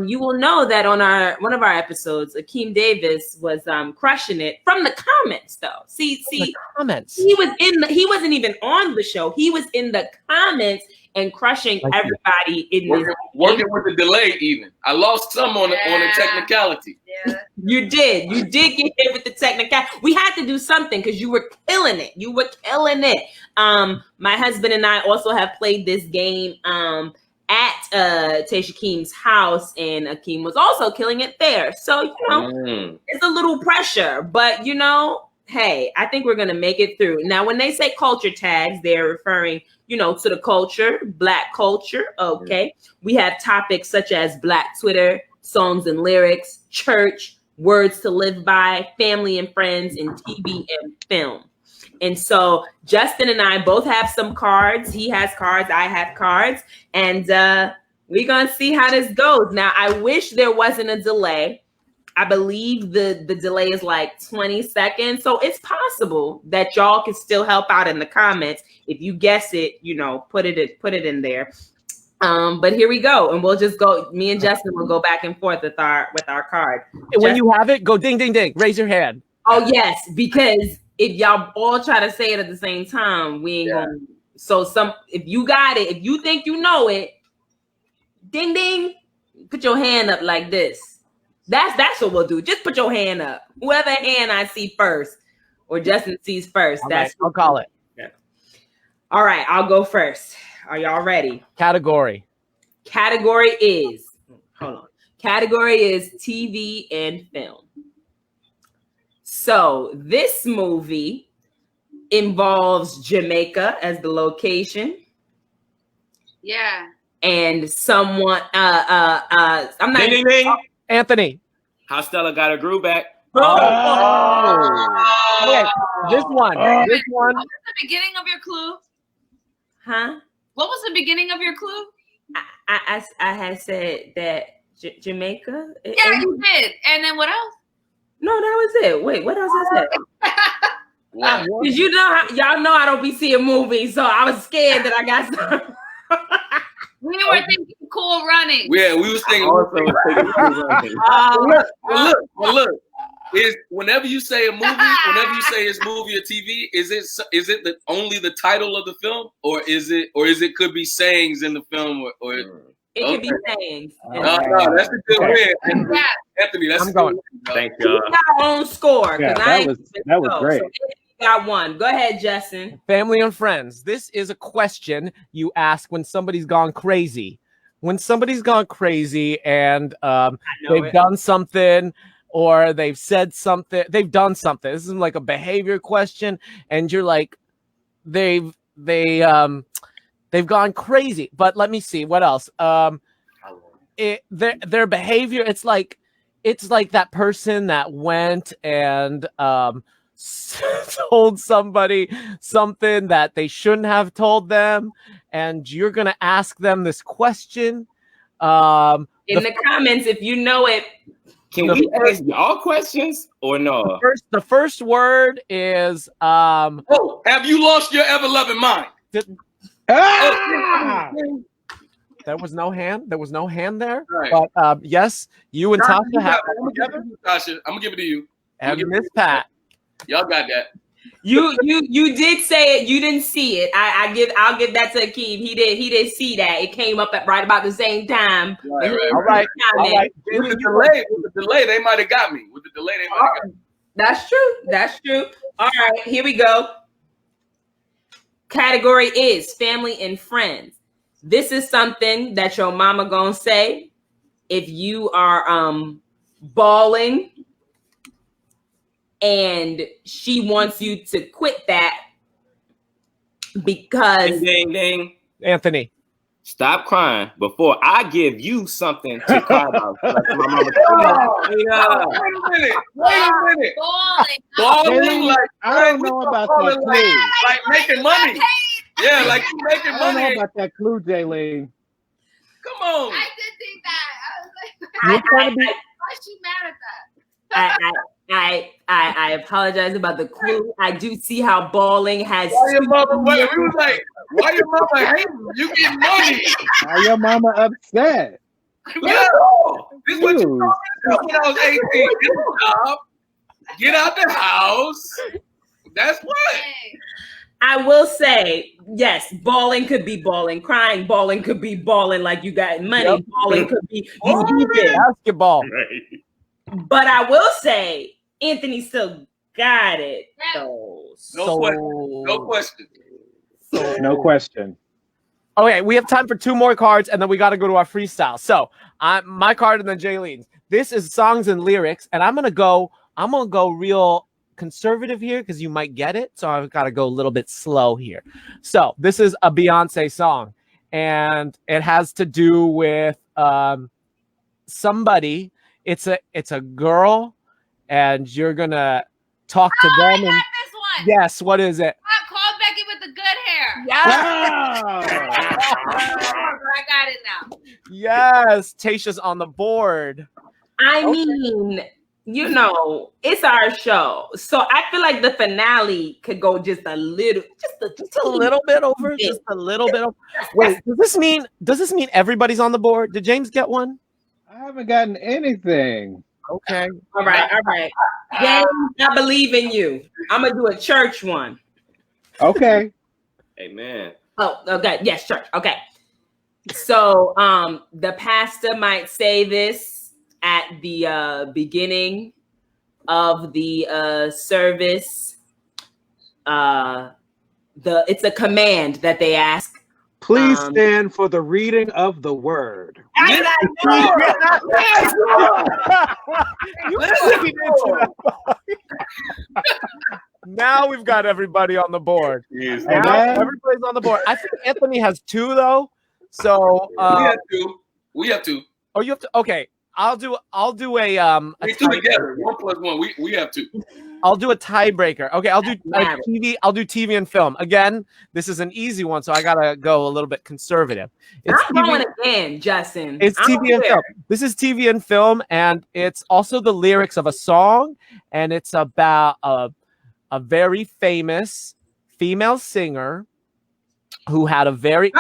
you will know that on one of our episodes, Akeem Davis was crushing it from the comments, though. See, the comments. He wasn't even on the show. He was in the comments and crushing everybody in this. Working with the delay, even. I lost some on the technicality. Yeah. You did get hit with the technicality. We had to do something because you were killing it. My husband and I also have played this game at Taysha Akeem's house, and Akeem was also killing it there. So, it's a little pressure, but hey, I think we're going to make it through. Now, when they say culture tags, they're referring, to the culture, Black culture. Okay. We have topics such as Black Twitter, songs and lyrics, church, words to live by, family and friends, and TV and film. And so Justin and I both have some cards. He has cards, I have cards, and we're going to see how this goes. Now, I wish there wasn't a delay. I believe the delay is like 20 seconds. So it's possible that y'all can still help out in the comments. If you guess it, put it in there. But here we go. And we'll just go, me and Justin will go back and forth with our card. And when you have it, go ding, ding, ding. Raise your hand. Oh, yes, because if y'all all try to say it at the same time, we ain't gonna. So if you got it, if you think you know it, ding ding, put your hand up like this. That's what we'll do. Just put your hand up. Whoever hand I see first, or Justin sees first. All That's right, I'll call it. All right, I'll go first. Are y'all ready? Category. Category is, hold on. Category is TV and film. So this movie involves Jamaica as the location. Yeah. And someone, I'm not. Ding, ding, ding. Anthony. How Stella got her groove back. Okay, this one. This one. What was the beginning of your clue? Huh? What was the beginning of your clue? I had said that Jamaica. Yeah, you did. And then what else? No, that was it. Wait, what else I said? Wow. Because you know, y'all know I don't be seeing movies, so I was scared that I got some. We were thinking Cool Running. Yeah, we was thinking. Look. Is whenever you say a movie, whenever you say it's movie or TV, is it only the title of the film, or is it could be sayings in the film, or it could be sayings. No, that's a good win, Anthony. That's I'm going. Thank you. We got our own score. Yeah, that was great. So got one. Go ahead, Justin. Family and friends. This is a question you ask when somebody's gone crazy. When somebody's gone crazy and they've done something, or they've said something, they've done something. This is like a behavior question, and you're like, they've gone crazy. But let me see what else. Their behavior. It's like that person that went and told somebody something that they shouldn't have told them, and you're gonna ask them this question. In the comments, if you know it. Can we ask y'all questions or no? The first word is Oh, have you lost your ever-loving mind? There was no hand. There was no hand there. Right. But yes, you and Tasha have Tasha, I'm gonna give it to you. and Miss Pat. Y'all got that. You did say it. You didn't see it. I'll give that to Akeem. He didn't see that. It came up at right about the same time. Right. All right. With the delay, they might have got me. With the delay, they might have got me. That's true. All right, here we go. Category is family and friends. This is something that your mama gonna say if you are bawling and she wants you to quit that because Ding, ding. Anthony. Stop crying before I give you something to cry about. Like my mama Wait a minute. Balling like I don't know about that clue. like making money. Yeah, like you making I don't know money. about that clue, Jaylene. Come on. I did think that. I was like, why is she mad at that? I apologize about the clue. I do see how balling has. Why your mama? We was like, why your mama hating? You get money. Why your mama upset? Yeah. This is what you told me when I was 18. Get a job. Get out the house. That's what. Hey. I will say, yes, balling could be balling, crying, balling could be balling like you got money, Yep. balling could be Oh, you hooping. Basketball. But I will say, Anthony still got it. No question. No question. Okay, we have time for 2 more cards, and then we got to go to our freestyle. So, my card and then Jaylene's. This is songs and lyrics, and I'm gonna go real conservative here because you might get it. So I've got to go a little bit slow here. So this is a Beyonce song, and it has to do with somebody. It's a girl, and you're gonna talk to them. I And got this one. yes, what is it? I called Becky with the good hair. I got it now. Yes, Taysha's on the board. I mean, you know, it's our show. So I feel like the finale could go just a little bit over. Just a little bit over. Wait, does this mean everybody's on the board? Did James get one? I haven't gotten anything. Okay. All right. James, I believe in you. I'm gonna do a church one. Okay. Amen. Oh, okay. Yes, church. Okay. So the pastor might say this at the beginning of the service. It's a command that they ask. Please stand for the reading of the word. Now we've got everybody on the board. Yes. Now everybody's on the board. I think Anthony has 2 though. So we have 2. Oh, you have to. Okay, I'll do a We 2 together. 1 plus 1. We have 2. I'll do a tiebreaker. Okay, I'll do TV. I'll do TV and film. Again, this is an easy one, so I gotta go a little bit conservative. I'm going again, Justin. It's TV and film. This is TV and film, and it's also the lyrics of a song, and it's about a very famous female singer who had a very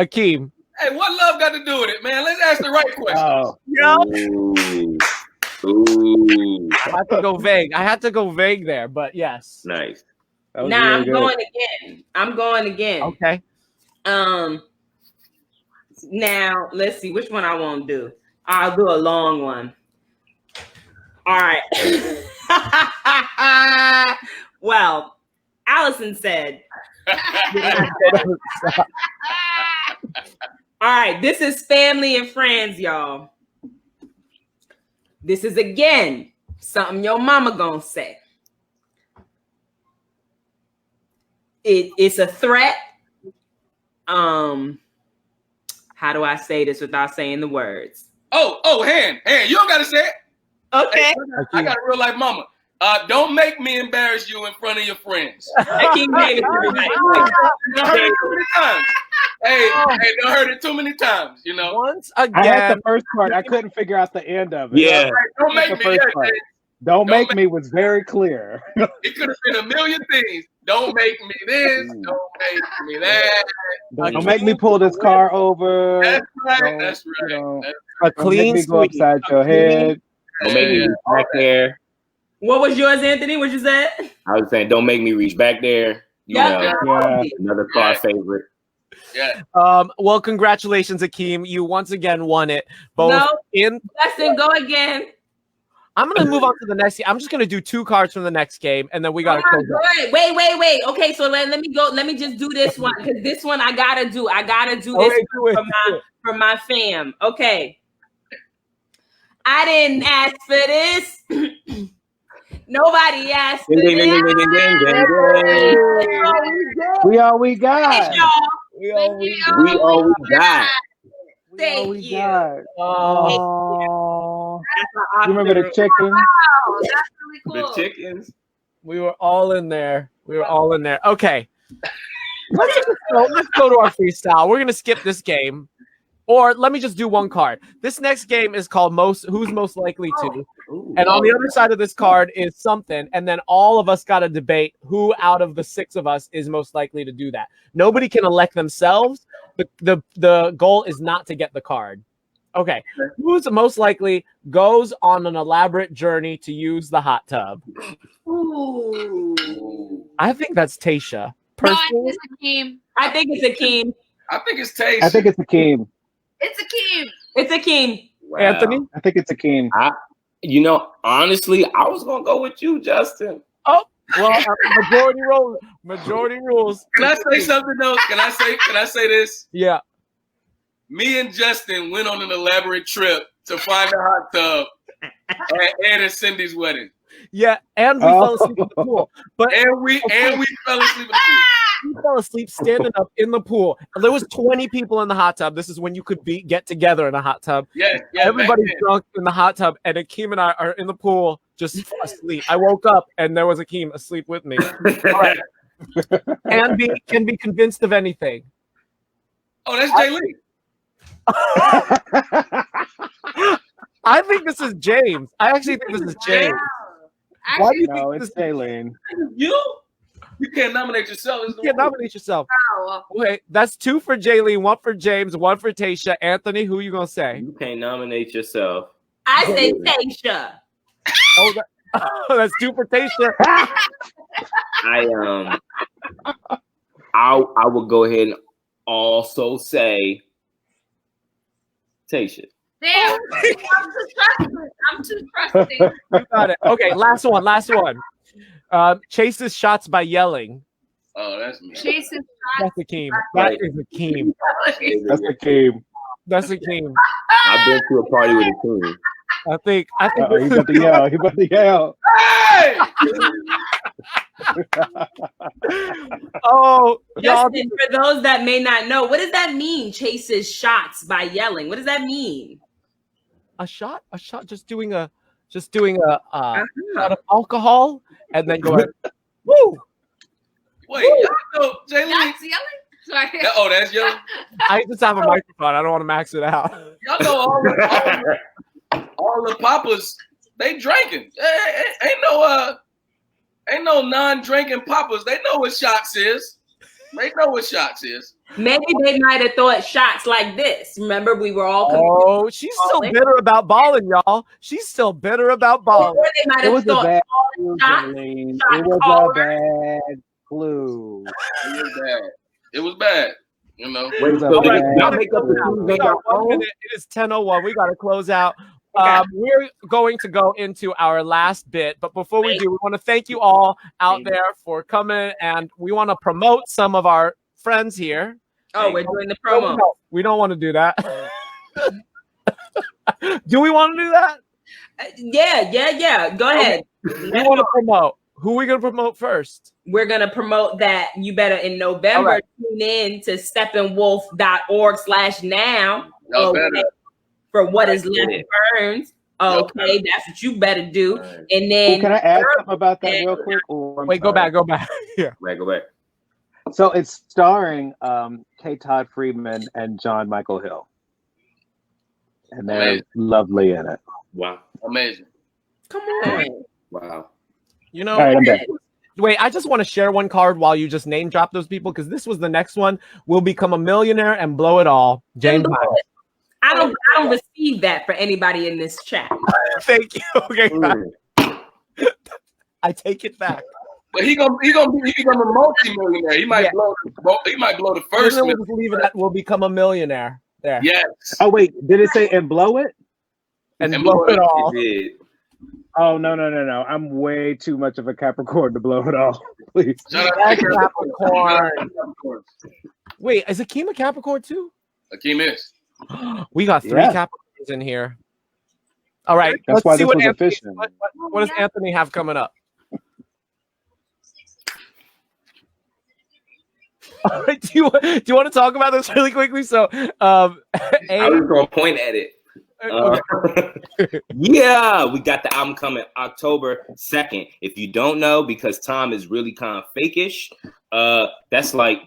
Akeem. Hey, what love got to do with it, man? Let's ask the right question. Oh. Ooh. I had to go vague. I had to go vague there, but yes. Nice. Nah, I'm going again. I'm going again. Okay. Now let's see which one I won't do. I'll do a long one. All right. Well, Allison said. All right, this is family and friends, y'all. This is again something your mama gonna say. It's a threat. How do I say this without saying the words? hand. You don't gotta say it. Okay. Hey, I got a real life mama. Don't make me embarrass you in front of your friends. Akeem gave it to me. Don't heard it too many times. Hey, don't heard it too many times. You know. Once again, I had the first part. I couldn't figure out the end of it. Yeah. Don't make me. Don't make me was very clear. It could have been a million things. Don't make me this. Don't make me that. Don't make me pull this car over. That's right. Don't, That's right. You know, a don't make clean me go sweep. upside your head. Don't make me reach back there. What was yours, Anthony? What you said? I was saying, don't make me reach back there. You know, Yeah. another car favorite. Yeah. Well, congratulations, Akeem. You once again won it. Both Justin, go again. I'm gonna move on to the next game. I'm just gonna do 2 cards from the next game, and then we gotta close up. Wait. Okay, so let me go. Let me just do this one because this one I gotta do. I gotta do this for my fam. Okay. I didn't ask for this. Nobody asked for this. We all we got. We all we got. Thank you. Oh. You remember the chicken? Wow, that's really cool. The chickens. We were all in there. Okay. Let's go to our freestyle. We're gonna skip this game. Or let me just do 1 card. This next game is called Who's Most Likely To. And on the other side of this card is something. And then all of us got to debate who out of the 6 of us is most likely to do that. Nobody can elect themselves. The goal is not to get the card. Okay. Who's most likely goes on an elaborate journey to use the hot tub? Ooh. I think that's Taysha. No, I think it's Akeem. I think it's Akeem. I think it's Taysha. I think it's Akeem. It's Akeem. It's Akeem. Wow. Anthony? I think it's Akeem. Honestly, I was gonna go with you, Justin. Oh, well, majority rules. Can I say something else? Can I say this? Yeah. Me and Justin went on an elaborate trip to find a hot tub at Ed and Cindy's wedding. Yeah, and we fell asleep in the pool. And we fell asleep in the pool. We fell asleep standing up in the pool. There was 20 people in the hot tub. This is when you could get together in a hot tub. Yeah. Everybody's drunk in the hot tub, and Akeem and I are in the pool just asleep. I woke up, and there was Akeem asleep with me. Right. And can be convinced of anything. Oh, that's Jay Lee. I think this is James. I actually think this is James. Why do you No, think it's this is Jaylene. You can't nominate yourself. You can't nominate yourself. Wow. Okay, that's 2 for Jaylene, 1 for James, 1 for Taysha. Anthony, who you gonna say? You can't nominate yourself. I say Taysha. Oh, that's 2 for Taysha. I would go ahead and also say Taysha. Damn, I'm too trusting. You got it. Okay, last one. Chases shots by yelling. Oh, that's me. Chasing That's Akeem. That is Akeem. That's the game. That's Akeem. I've been to a party with a team. I think He's about to yell. He's about to yell. Hey! Oh, y'all. Justin, for those that may not know, what does that mean? Chases shots by yelling. What does that mean? A shot, just doing a shot of alcohol and then going, woo. Wait, y'all know Jay Lee? That's yelling. Sorry. Oh, that's yelling. I just have a microphone. I don't want to max it out. Y'all know all the papas, they drinking. Ain't no non-drinking papas. They know what shots is. They know what shots is. Maybe they might have thought shots like this. Remember, we were all Oh, she's still bitter about balling, y'all. She's still bitter about balling. Or they might It have was a thought bad flu, shots, Jolene. shot It was caller. a bad flu. It was bad. It was bad. You know. Wait, so All right, y'all make up the teams We on got your 1 own? minute. It is 10:01. We got to close out. Okay. We're going to go into our last bit, but before we do, we want to thank you all out there for coming, and we want to promote some of our friends here. Oh, we're doing the promo. No, we don't want to do that. Do we want to do that? Yeah. Go ahead. We want to promote. Who are we going to promote first? We're going to promote that you better in November All right. tune in to steppenwolf.org/now. Y'all better. For what is left burns. Okay, that's what you better do. And then Can I add something about that real quick? Wait, go back. Yeah. Right, go back. So it's starring K. Todd Freeman and John Michael Hill. And they're Amazing. lovely in it. Wow. Amazing. come on. Wow. You know, All right, I'm done. wait, I just want to share one card while you just name drop those people because this was the next one. We'll become a millionaire and blow it all. James Ijames. I don't receive that for anybody in this chat. Thank you. Okay, I take it back. But he gonna become a multi-millionaire. He might blow the first We'll million. just leave it at we'll become a millionaire. There. Yes. Oh, wait. Did it say and blow it? And And blow blow it all. It did. Oh, no. I'm way too much of a Capricorn to blow it all. Please. Shout out That's to Capricorn. Capricorn. Wait, is Akeem a Capricorn too? Akeem is. We got 3 Yeah. Capricorns in here. All right. That's let's why see this what was Anthony, efficient. what does Anthony have coming up? All right, do you want to talk about this really quickly? So, I was gonna point at it. Yeah, we got the album coming October 2nd. If you don't know, because time is really kind of fakish, that's like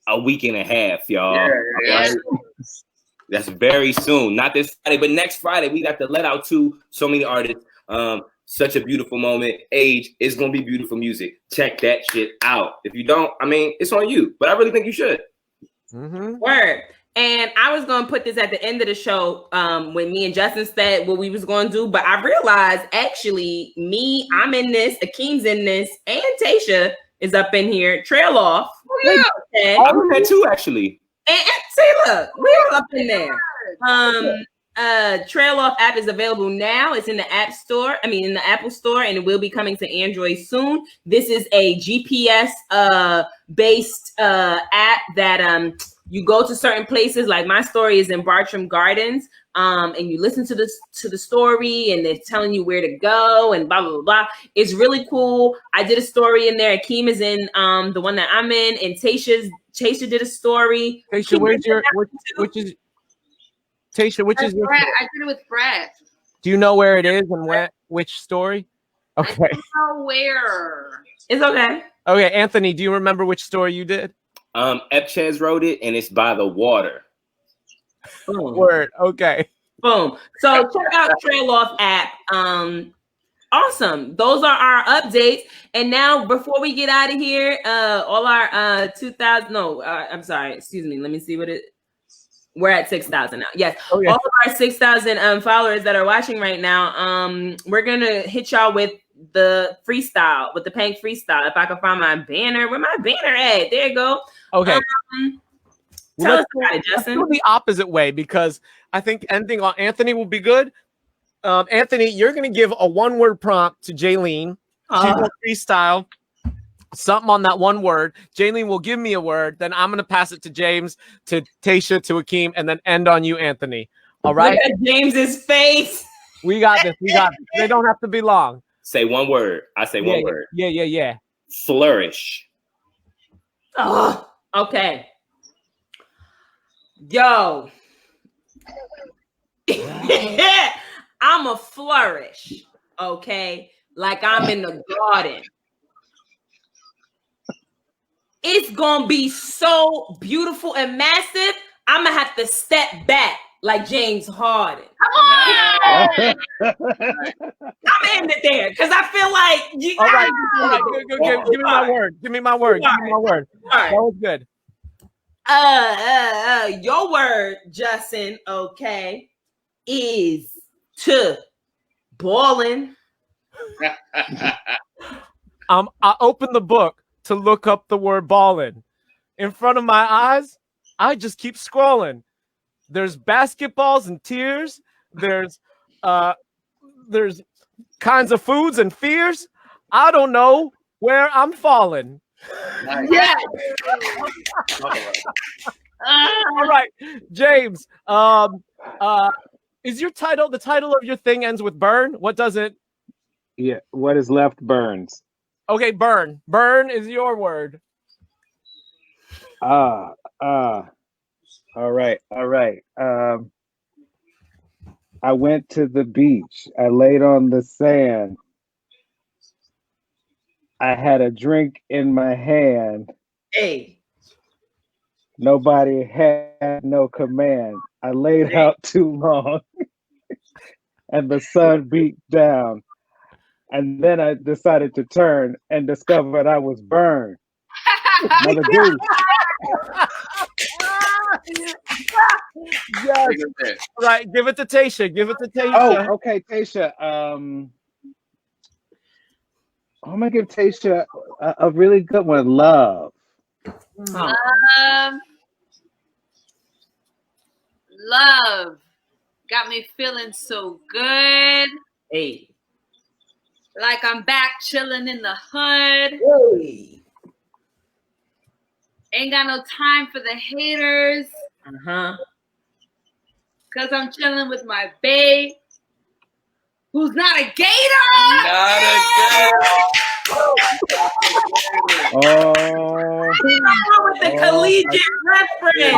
a week and a half, y'all. Yeah. That's very soon. Not this Friday, but next Friday we got the Let Out 2. So many artists. Such a beautiful moment. Age is gonna be beautiful music. Check that shit out. If you don't, I mean, it's on you. But I really think you should. Word. And I was going to put this at the end of the show when me and Justin said what we was going to do. But I realized actually I'm in this, Akeem's in this, and Taysha is up in here. Trail Off. Oh, yeah. I'm in that too, actually. And see, look, we're all up in there. Trail Off app is available now. It's in the App Store. In the Apple Store, and it will be coming to Android soon. This is a GPS based app that you go to certain places. Like my story is in Bartram Gardens, and you listen to the story, and they're telling you where to go and blah blah blah blah. It's really cool. I did a story in there. Akeem is in the one that I'm in, and Taysha did a story. Taysha, which is Taysha? Which is your? Brett. I did it with Brett. Do you know where it is and which story? Okay. I don't know where. It's okay. Okay, Anthony, do you remember which story you did? Epchez wrote it, and it's by the water. Boom. Word. Okay. Boom. So check out Trail Off app. Awesome. Those are our updates. And now, before we get out of here, all our 2,000. No, I'm sorry. Excuse me. Let me see what it. We're at 6,000 now. Yes. Okay. All of our 6,000 followers that are watching right now. We're gonna hit y'all with the freestyle, with the Pank freestyle. If I can find my banner, where my banner at? There you go. Okay. Tell let's us about it, let's do Justin. the opposite way because I think ending on Anthony will be good. Anthony, you're going to give a one-word prompt to Jaylene. She's going to freestyle something on that one word. Jaylene will give me a word. Then I'm going to pass it to James, to Taysha, to Akeem, and then end on you, Anthony. All right? Look at James's face. We got this. We got this. They don't have to be long. Say one word. I say one word. Yeah. Flourish. Oh, okay. Yo. I'm a flourish, okay? Like I'm in the garden. It's gonna be so beautiful and massive. I'm gonna have to step back like James Harden. I'm in it there because I feel like you. All right. Good. Give me my word. Give me my word. All right. That was good. Your word, Justin, okay, is to balling. I opened the book to look up the word ballin'. In front of my eyes, I just keep scrolling. There's basketballs and tears. There's kinds of foods and fears. I don't know where I'm falling. Yeah. All right, James. Is your title the title of your thing ends with burn? What does it? Yeah. What is left burns. Okay, burn. Burn is your word. All right. I went to the beach. I laid on the sand. I had a drink in my hand. Hey. Nobody had no command. I laid out too long and the sun beat down. And then I decided to turn and discovered I was burned. Another goose. Yes. Right. Give it to Taysha. Oh, okay, Taysha. I'm gonna give Taysha a really good one. Love. Love got me feeling so good. Hey. Like I'm back chilling in the hood. Hey. Ain't got no time for the haters. Cause I'm chilling with my babe, who's not a gator. Not a gator. With the collegiate reference.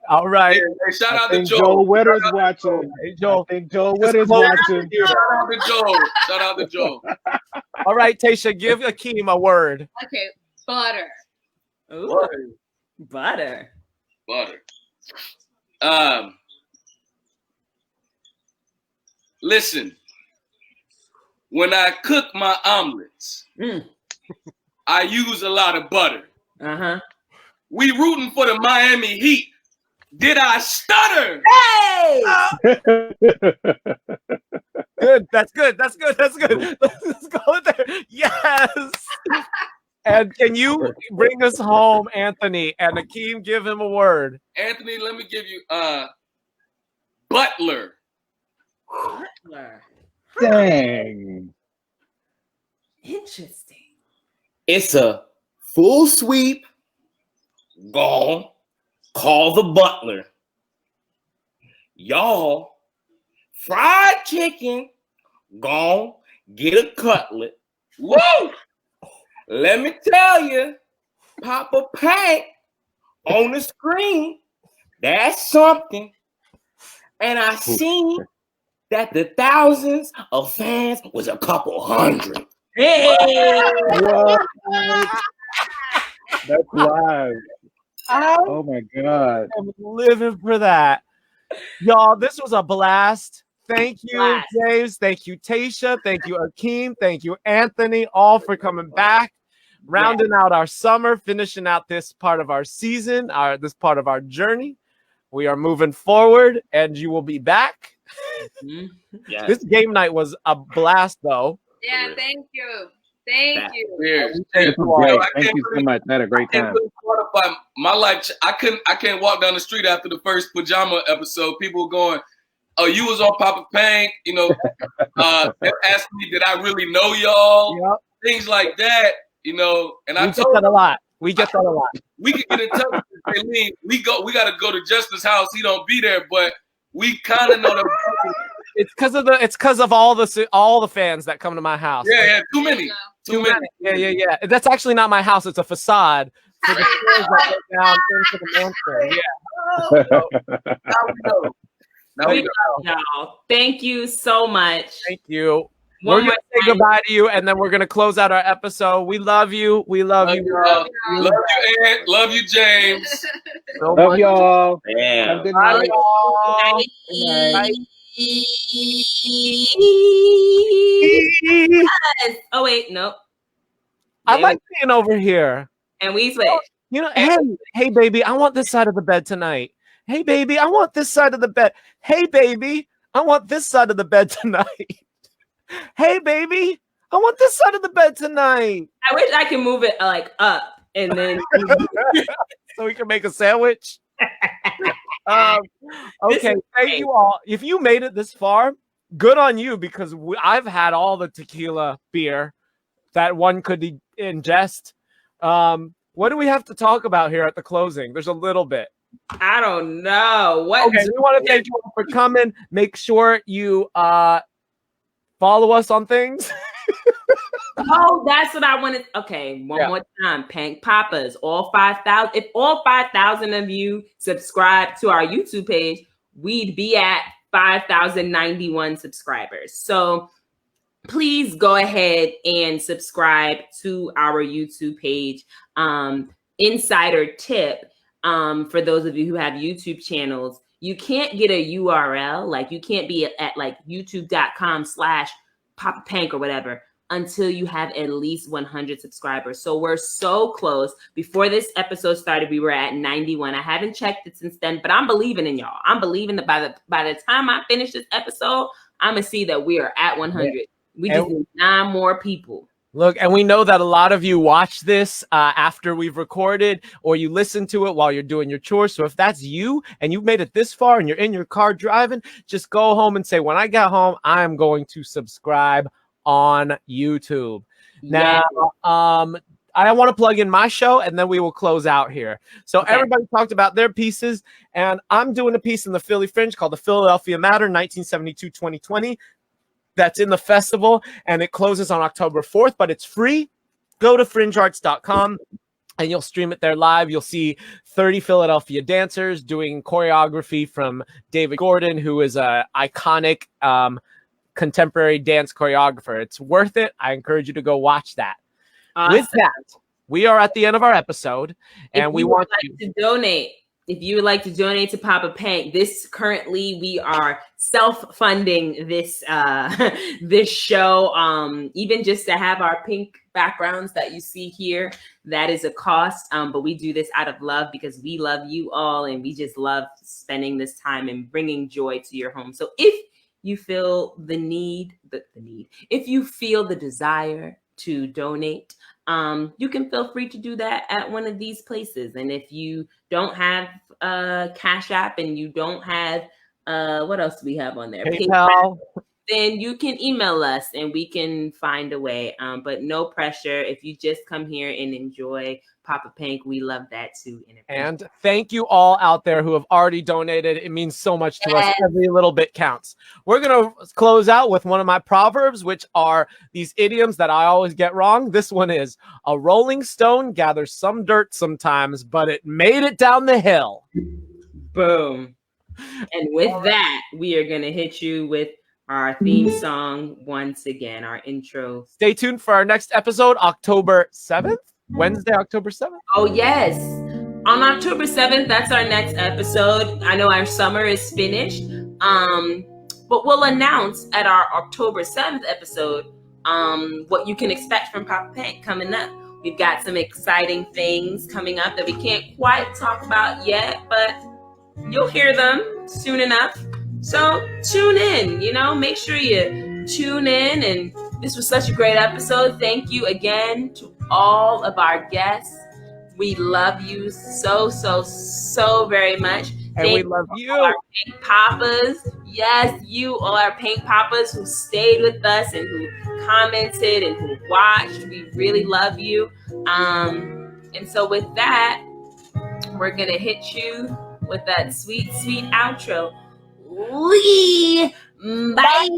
All right. Hey, shout out to Joe. Joel Witter's watching. Hey, Joel. I think Joel Witter's watching. Shout out to Joe. All right, Taysha, give Akeem a word. Okay, butter. Ooh. Butter. Listen, when I cook my omelets, I use a lot of butter. We rooting for the Miami Heat. Did I stutter? Hey! Good. That's good. Let's go there. Yes. And can you bring us home, Anthony? And Akeem, give him a word. Anthony, let me give you butler. Butler. Dang. Interesting. It's a full sweep. Gone. Call the butler. Y'all, fried chicken. Gone. Get a cutlet. Woo! Let me tell you, PoppaPank on the screen. That's something. And I seen that the thousands of fans was a couple hundred. Hey! What? That's live. Oh my God. I'm living for that. Y'all, this was a blast. Thank you, James. Thank you, Taysha. Thank you, Akeem. Thank you, Anthony, all for coming back. Rounding out our summer, finishing out this part of our season, this part of our journey. We are moving forward, and you will be back. Yes. This game night was a blast, though. Yeah, thank you. Thank you. Weird. This was Yo, great. I Thank can't you so believe- much. I had a I great can't time. really quantify my life. I can't walk down the street after the first pajama episode. People were going, "Oh, you was on Papa Pank," you know. They asked me, "Did I really know y'all?" Yep. Things like that, you know. And I We get told that a lot. We get that a lot. we could get in touch with Aileen. We got to go to Justin's house. He don't be there, but we kind of know that. It's because of all the fans that come to my house. Yeah, too many. Too many. Yeah. That's actually not my house. It's a facade for the stairs that go down into the mansion. Yeah. Now we know. Now we We know. love y'all. Thank you so much. Thank you. One We're more gonna say time. goodbye to you, and then we're gonna close out our episode. We love you. We love you. Love you, Ed. Love you, James. So Love much. y'all. Have a Damn. good Bye, night. y'all. Good night. Yes. Oh wait, nope. I There like being over here. and we switch. You know, hey, baby, I want this side of the bed tonight. Hey, baby, I want this side of the bed. Hey, baby, I want this side of the bed tonight. Hey, baby, I want this side of the bed tonight. I wish I could move it like up and then So we can make a sandwich. Okay, thank you all. If you made it this far, good on you, because I've had all the tequila beer that one could ingest. What do we have to talk about here at the closing? There's a little bit. I don't know. What Okay, we want to thank you all for coming. Make sure you follow us on things. Oh, that's what I wanted. Okay, one more time. Pank Papas, all 5,000. If all 5,000 of you subscribe to our YouTube page, we'd be at 5,091 subscribers. So please go ahead and subscribe to our YouTube page. Insider tip, for those of you who have YouTube channels, you can't get a URL, like you can't be at like youtube.com/PoppaPank or whatever until you have at least 100 subscribers. So we're so close. Before this episode started, we were at 91. I haven't checked it since then, but I'm believing in y'all. I'm believing that by the time I finish this episode, I'm gonna see that we are at 100. We just need 9 more people. Look, and we know that a lot of you watch this after we've recorded, or you listen to it while you're doing your chores. So if that's you and you've made it this far and you're in your car driving, just go home and say, when I get home, I'm going to subscribe on YouTube. Now, I want to plug in my show, and then we will close out here. So everybody talked about their pieces, and I'm doing a piece in the Philly Fringe called The Philadelphia Matter, 1972-2020. That's in the festival, and it closes on October 4th, but it's free. Go to fringearts.com, and you'll stream it there live. You'll see 30 Philadelphia dancers doing choreography from David Gordon, who is an iconic contemporary dance choreographer. It's worth it. I encourage you to go watch that. Awesome. With that, we are at the end of our episode, and we want to donate. If you would like to donate to Papa Pank, currently we are self-funding this this show. Even just to have our pink backgrounds that you see here, that is a cost. But we do this out of love because we love you all, and we just love spending this time and bringing joy to your home. So if you feel the need, if you feel the desire to donate, you can feel free to do that at one of these places. And if you don't have Cash App and you don't have what else do we have on there? PayPal. Then you can email us and we can find a way. But no pressure. If you just come here and enjoy Papa Pank, we love that too. And thank you all out there who have already donated. It means so much to us. Every little bit counts. We're going to close out with one of my proverbs, which are these idioms that I always get wrong. This one is, a rolling stone gathers some dirt sometimes, but it made it down the hill. Boom. And with that, we are going to hit you with our theme song once again, our intro. Stay tuned for our next episode, October 7th. Wednesday, October 7th. Oh, yes. On October 7th, that's our next episode. I know our summer is finished. But we'll announce at our October 7th episode what you can expect from Papa Pank coming up. We've got some exciting things coming up that we can't quite talk about yet, but you'll hear them soon enough. So tune in, make sure you tune in and This was such a great episode. Thank you again to all of our guests. We love you so, so, so very much. And we love you. All our pink papas. Yes, you, all our pink papas who stayed with us and who commented and who watched. We really love you. And so with that, we're going to hit you with that sweet, sweet outro. Bye.